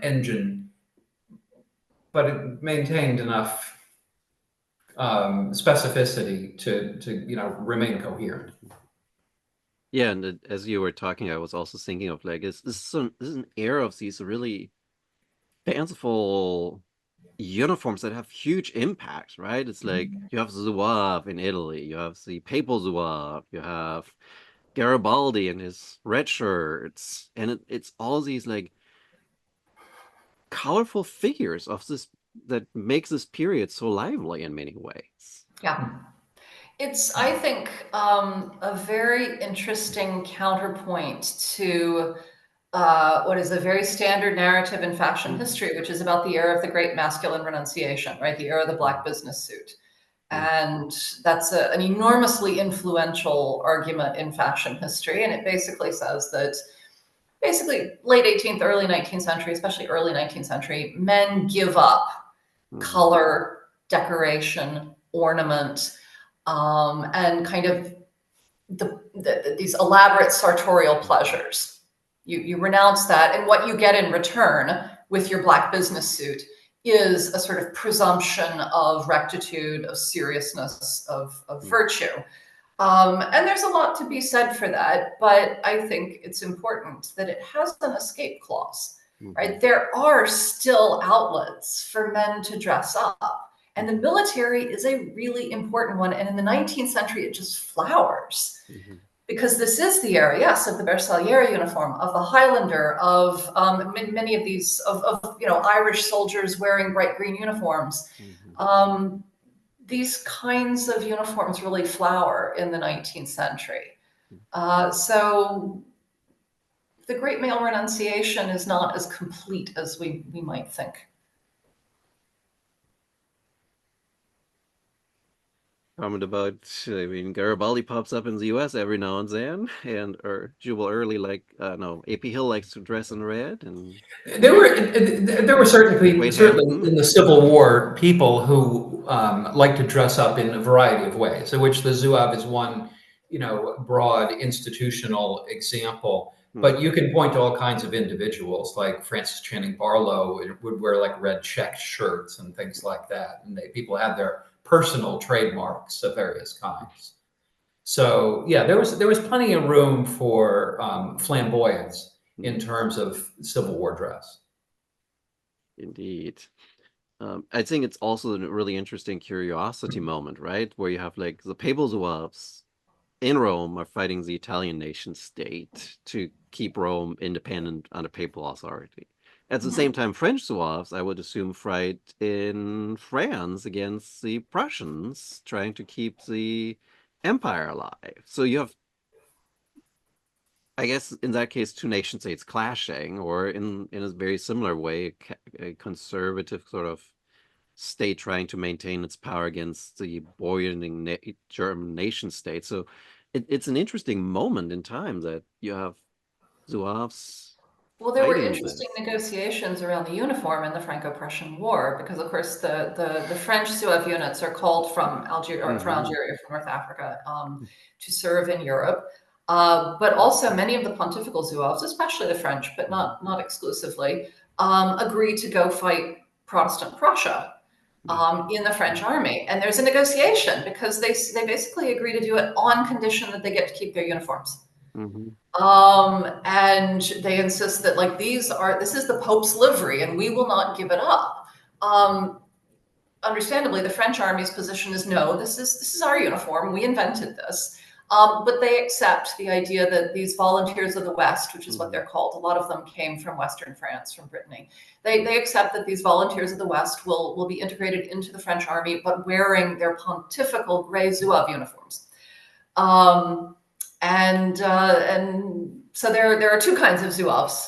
S3: engine, but it maintained enough specificity to remain coherent.
S1: Yeah, and as you were talking, I was also thinking of like this is an era of these really fanciful uniforms that have huge impact, right? It's like you have Zouave in Italy, you have the Papal Zouave, you have Garibaldi and his red shirts, and it's all these like colorful figures of this that makes this period so lively in many ways.
S2: Yeah. It's, I think, a very interesting counterpoint to what is a very standard narrative in fashion history, which is about the era of the great masculine renunciation, right? The era of the black business suit. And that's an enormously influential argument in fashion history. And it basically says that late 18th, early 19th century, especially early 19th century, men give up color, decoration, ornament, and kind of these elaborate sartorial pleasures. You renounce that, and what you get in return with your black business suit is a sort of presumption of rectitude, of seriousness, of virtue. And there's a lot to be said for that, but I think it's important that it has an escape clause, right? There are still outlets for men to dress up. And the military is a really important one. And in the 19th century, it just flowers. Because this is the era, yes, of the Bersagliere uniform, of the Highlander, of many of these, of Irish soldiers wearing bright green uniforms. These kinds of uniforms really flower in the 19th century. So the Great Male Renunciation is not as complete as we might think.
S1: Comment about, I mean, Garibaldi pops up in the U.S. every now and then, or Jubal Early, A.P. Hill likes to dress in red, and
S3: there were certainly in the Civil War people who like to dress up in a variety of ways, of which the Zouave is one, broad institutional example. But you can point to all kinds of individuals, like Francis Channing Barlow would wear like red checked shirts and things like that. And people had their personal trademarks of various kinds. So yeah, there was plenty of room for flamboyance in terms of Civil War dress.
S1: Indeed. I think it's also a really interesting curiosity moment, right? Where you have like the Papal Zouaves in Rome are fighting the Italian nation state to keep Rome independent under papal authority. At the same time, French Zouaves, I would assume, fight in France against the Prussians, trying to keep the empire alive. So you have, I guess, in that case, two nation states clashing, or in a very similar way, a conservative sort of state trying to maintain its power against the boiling German nation state. So it's an interesting moment in time that you have Zouaves
S2: Well, there were
S1: fighting
S2: interesting
S1: this.
S2: negotiations around the uniform in the Franco-Prussian War because, of course, the French Zouave units are called from Algeria, from North Africa, to serve in Europe. But also many of the pontifical Zouaves, especially the French, but not exclusively, agree to go fight Protestant Prussia in the French army. And there's a negotiation because they basically agree to do it on condition that they get to keep their uniforms. And they insist that like this is the Pope's livery and we will not give it up. Understandably, the French army's position is no, this is our uniform. We invented this. But they accept the idea that these volunteers of the West, which is what they're called, a lot of them came from Western France, from Brittany. They accept that these volunteers of the West will be integrated into the French army, but wearing their pontifical gray Zouave uniforms. And so there are two kinds of Zouaves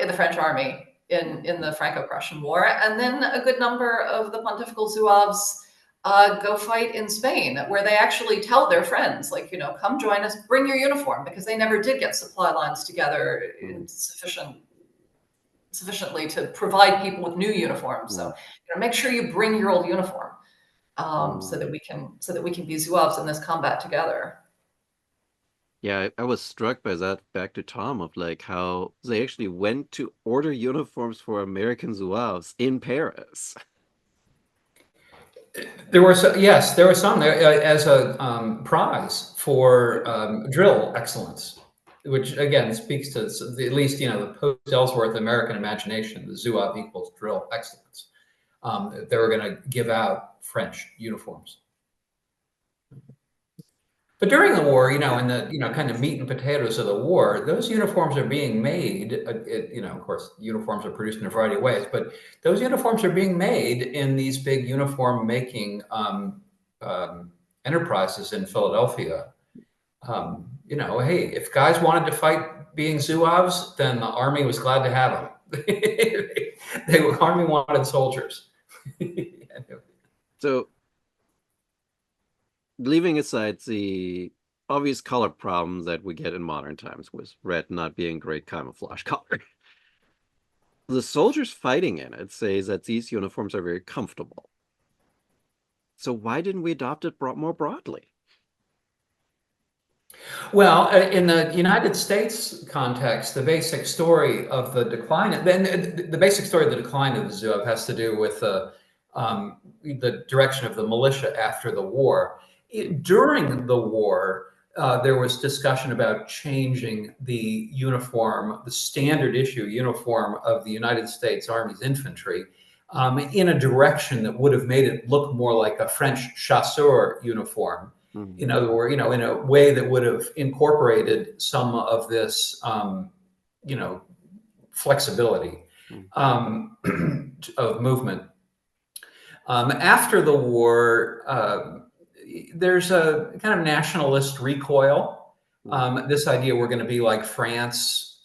S2: in the French army in the Franco-Prussian War, and then a good number of the pontifical Zouaves go fight in Spain, where they actually tell their friends, like, come join us, bring your uniform, because they never did get supply lines together in sufficiently to provide people with new uniforms. So make sure you bring your old uniform so that we can be Zouaves in this combat together.
S1: Yeah, I was struck by that, back to Tom, of like how they actually went to order uniforms for American Zouaves in Paris.
S3: There were some there as a prize for drill excellence, which again speaks to at least the post-Ellsworth American imagination. The Zouave equals drill excellence. They were going to give out French uniforms. But during the war, in the kind of meat and potatoes of the war, those uniforms are being made. Of course, uniforms are produced in a variety of ways, but those uniforms are being made in these big uniform making enterprises in Philadelphia. Hey, if guys wanted to fight being Zouaves, then the army was glad to have them. The army wanted soldiers.
S1: So, leaving aside the obvious color problems that we get in modern times, with red not being great camouflage color, the soldiers fighting in it say that these uniforms are very comfortable. So why didn't we adopt it more broadly?
S3: Well, in the United States context, the basic story of the decline, the basic story of the decline of the Zouave has to do with the direction of the militia after the war. During the war, there was discussion about changing the uniform, the standard issue uniform of the United States Army's infantry, in a direction that would have made it look more like a French chasseur uniform. In other words, in a way that would have incorporated some of this, flexibility of movement. After the war, there's a kind of nationalist recoil. This idea we're going to be like France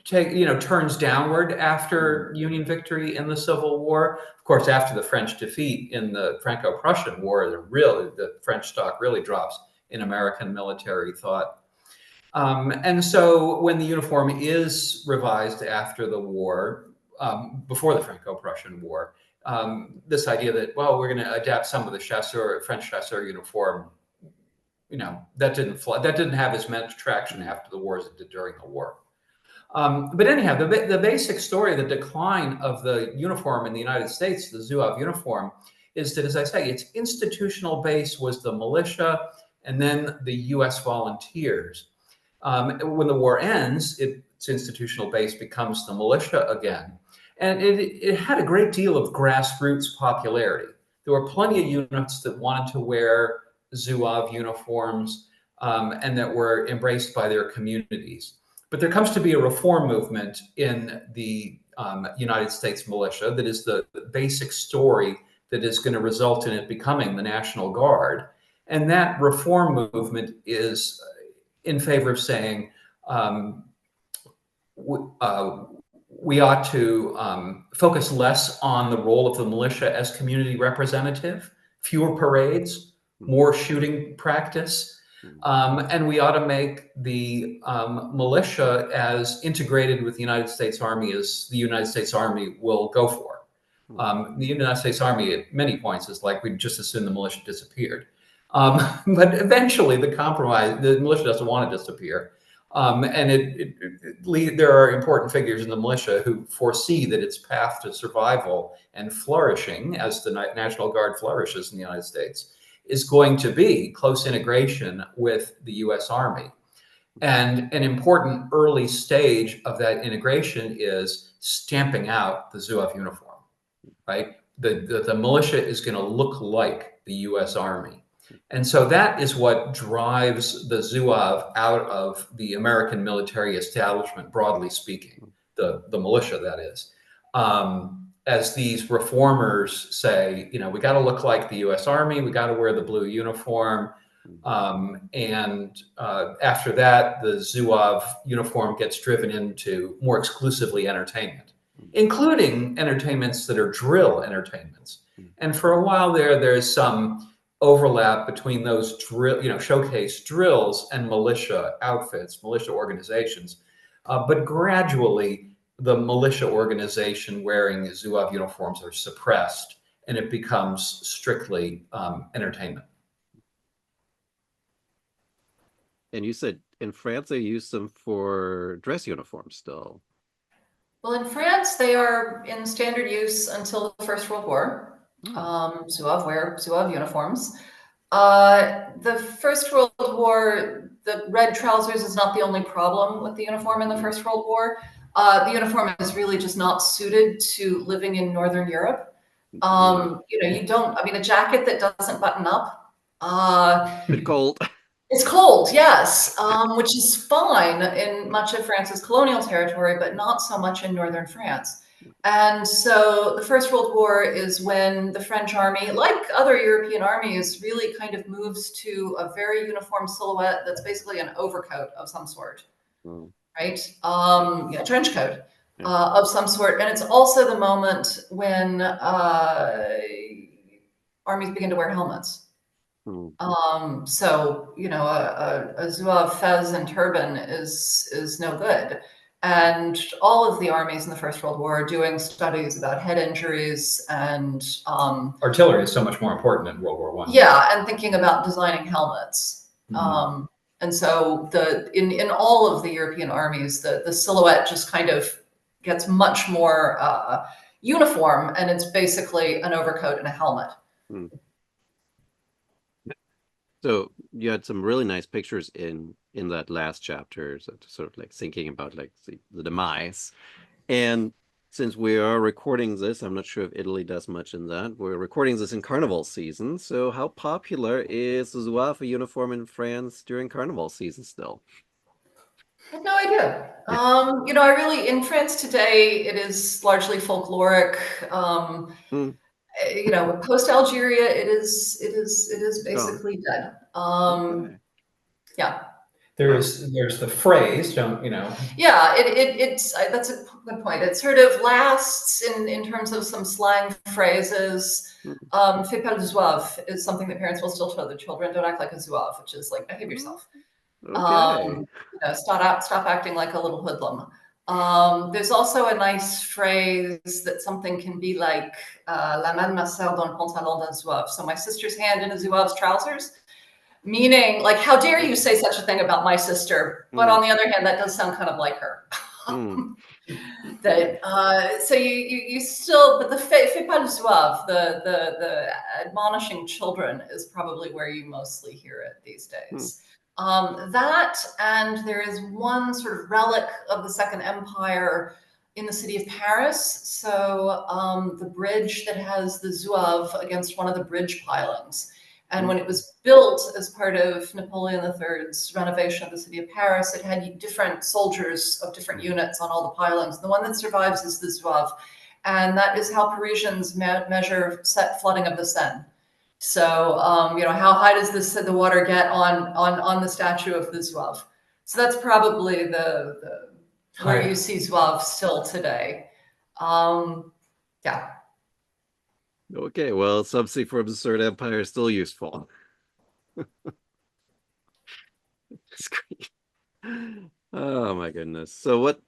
S3: turns downward after Union victory in the Civil War. Of course, after the French defeat in the Franco-Prussian War, the French stock really drops in American military thought. And so when the uniform is revised after the war, before the Franco-Prussian War, this idea that, well, we're going to adapt some of the French chasseur uniform that didn't fly. That didn't have as much traction after the war as it did during the war. But anyhow, the basic story, the decline of the uniform in the United States, the Zouave uniform, is that, as I say, its institutional base was the militia and then the U.S. volunteers. When the war ends, its institutional base becomes the militia again. And it had a great deal of grassroots popularity. There were plenty of units that wanted to wear Zouave uniforms and that were embraced by their communities. But there comes to be a reform movement in the United States militia that is the basic story that is going to result in it becoming the National Guard. And that reform movement is in favor of saying we ought to focus less on the role of the militia as community representative, fewer parades, more shooting practice, and we ought to make the militia as integrated with the United States Army as the United States Army will go for. The United States Army at many points is like we'd just assume the militia disappeared. But eventually the militia doesn't want to disappear. And there are important figures in the militia who foresee that its path to survival and flourishing, as the National Guard flourishes in the United States, is going to be close integration with the U.S. Army. And an important early stage of that integration is stamping out the Zouave uniform, right? The militia is going to look like the U.S. Army. And so that is what drives the Zouave out of the American military establishment, broadly speaking, the militia, that is. As these reformers say, we got to look like the U.S. Army, we got to wear the blue uniform. And after that, the Zouave uniform gets driven into more exclusively entertainment, including entertainments that are drill entertainments. And for a while there's some overlap between those showcase drills and militia outfits, militia organizations. But gradually, the militia organization wearing Zouave uniforms are suppressed, and it becomes strictly entertainment.
S1: And you said in France they use them for dress uniforms still.
S2: Well, in France, they are in standard use until the First World War. Zouave wear Zouave uniforms. The First World War, the red trousers is not the only problem with the uniform in the First World War. The uniform is really just not suited to living in Northern Europe. A jacket that doesn't button up.
S1: Bit cold.
S2: It's cold, yes, which is fine in much of France's colonial territory, but not so much in northern France. And so the First World War is when the French army, like other European armies, really kind of moves to a very uniform silhouette that's basically an overcoat of some sort, right? Trench coat of some sort. And it's also the moment when armies begin to wear helmets. So, a Zouave fez and turban is no good. And all of the armies in the First World War are doing studies about head injuries and
S3: artillery is so much more important in World War I.
S2: Yeah, and thinking about designing helmets. And so in all of the European armies, the silhouette just kind of gets much more uniform, and it's basically an overcoat and a helmet.
S1: So you had some really nice pictures in that last chapter, so sort of like thinking about like the demise. And since we are recording this, I'm not sure if Italy does much in that. We're recording this in Carnival season. So how popular is the Zouave uniform in France during Carnival season still?
S2: I have no idea. In France today, it is largely folkloric. Post Algeria, it is basically dead. Yeah.
S3: There's the phrase,
S2: Yeah, it's that's a good point. It sort of lasts in terms of some slang phrases. Fais pas le Zouave is something that parents will still tell their children. Don't act like a Zouave, which is like behave yourself.
S1: Okay.
S2: Stop acting like a little hoodlum. There's also a nice phrase that something can be like la main de ma sœur dans le pantalon d'un Zouave. So my sister's hand in a Zouave's trousers. meaning like, how dare you say such a thing about my sister? But on the other hand, that does sound kind of like her. That so you still, but the fait pas le zouave, the admonishing children is probably where you mostly hear it these days. That, and there is one sort of relic of the Second Empire in the city of Paris. So the bridge that has the zouave against one of the bridge pilings. And when it was built as part of Napoleon III's renovation of the city of Paris, it had different soldiers of different units on all the pilings. The one that survives is the Zouave. And that is how Parisians measure set flooding of the Seine. So, how high does the water get on the statue of the Zouave? So that's probably the where you see Zouave still today. Yeah.
S1: Okay, well, subsidy for the Third Empire is still useful. That's great. Oh my goodness. So what,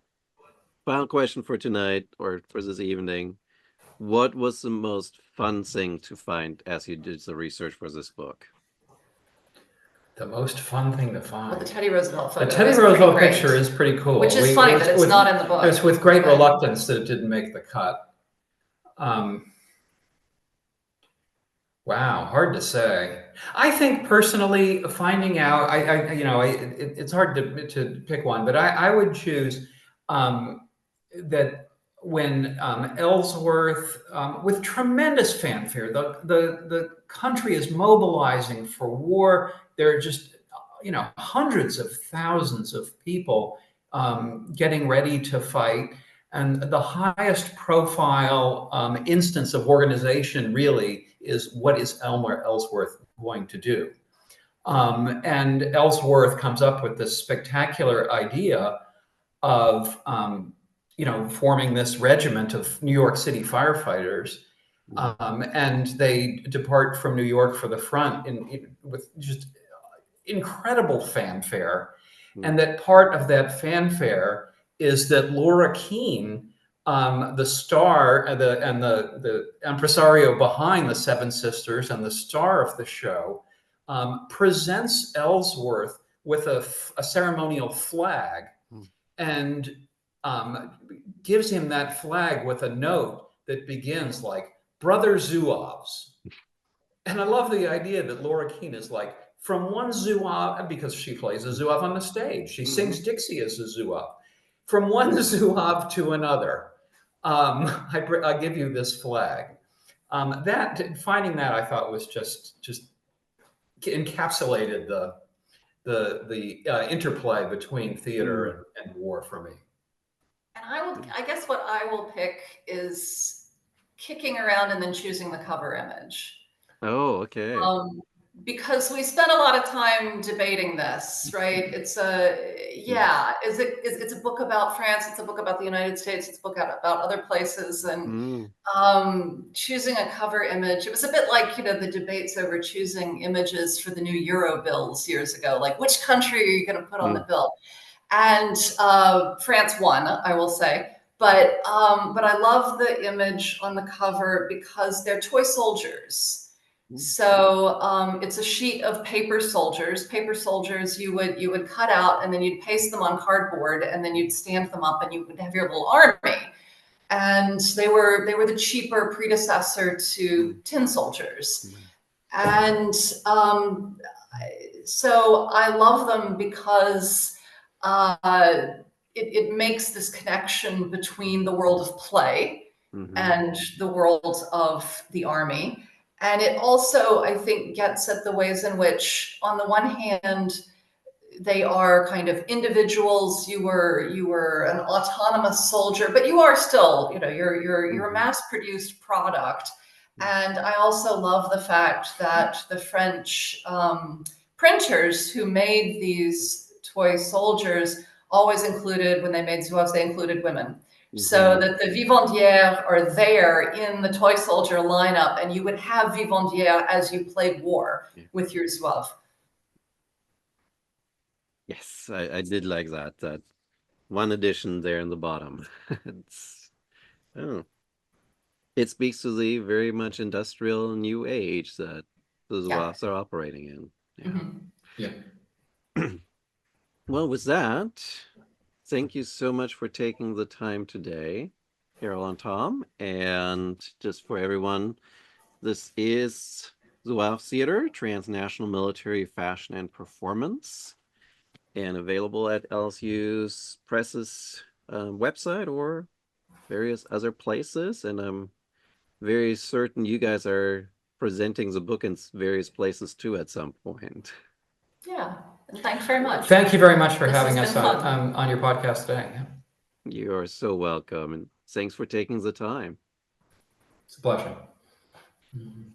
S1: final question for tonight or for this evening, what was the most fun thing to find as you did the research for this book?
S3: The most fun thing to find.
S2: Well, the Teddy Roosevelt photo.
S3: The Teddy Roosevelt picture is pretty cool.
S2: Which is funny that it's not in the book.
S3: It's with great reluctance that it didn't make the cut. Wow, hard to say. I think personally, finding out, it's hard to pick one, but I would choose that when Ellsworth, with tremendous fanfare, the country is mobilizing for war. There are just, hundreds of thousands of people getting ready to fight. And the highest profile instance of organization really is what is Elmer Ellsworth going to do? And Ellsworth comes up with this spectacular idea of, forming this regiment of New York City firefighters. And they depart from New York for the front with just incredible fanfare. And that part of that fanfare is that Laura Keene, the star and the impresario behind the Seven Sisters and the star of the show, presents Ellsworth with a ceremonial flag and gives him that flag with a note that begins like, "Brother Zouaves." And I love the idea that Laura Keene is like, from one Zouave, because she plays a Zouave on the stage. She sings Dixie as a Zouave. From one Zouave to another, I give you this flag. Finding that I thought was just encapsulated the interplay between theater and war for me.
S2: And I guess what I will pick is kicking around and then choosing the cover image.
S1: Oh, okay.
S2: Because we spent a lot of time debating this, right? It's it's a book about France, it's a book about the United States, it's a book about other places, and choosing a cover image. It was a bit like, the debates over choosing images for the new Euro bills years ago, like which country are you going to put on the bill? And France won, I will say. But I love the image on the cover because they're toy soldiers. So it's a sheet of paper soldiers. Paper soldiers you would cut out and then you'd paste them on cardboard and then you'd stand them up and you would have your little army. And they were the cheaper predecessor to tin soldiers. And so I love them because it makes this connection between the world of play and the world of the army. And it also, I think, gets at the ways in which, on the one hand, they are kind of individuals. You were an autonomous soldier, but you are still, you're a mass-produced product. And I also love the fact that the French printers who made these toy soldiers always included, when they made Zouaves, they included women. So that the vivandières are there in the toy soldier lineup, and you would have vivandières as you played war with your Zouave.
S1: Yes, I did like that one addition there in the bottom. It speaks to the very much industrial new age that the Zouaves are operating in. Yeah.
S2: Mhm.
S3: Yeah.
S1: Well, with that, thank you so much for taking the time today, Carol and Tom. And just for everyone, this is Zouave Theater, Transnational Military Fashion and Performance, and available at LSU's Press's website or various other places. And I'm very certain you guys are presenting the book in various places too at some point.
S2: Yeah, and thanks very much.
S3: Thank you very much for
S2: This has
S3: having us
S2: been fun.
S3: on your podcast today.
S1: You are so welcome, and thanks for taking the time.
S3: It's a pleasure. Mhm.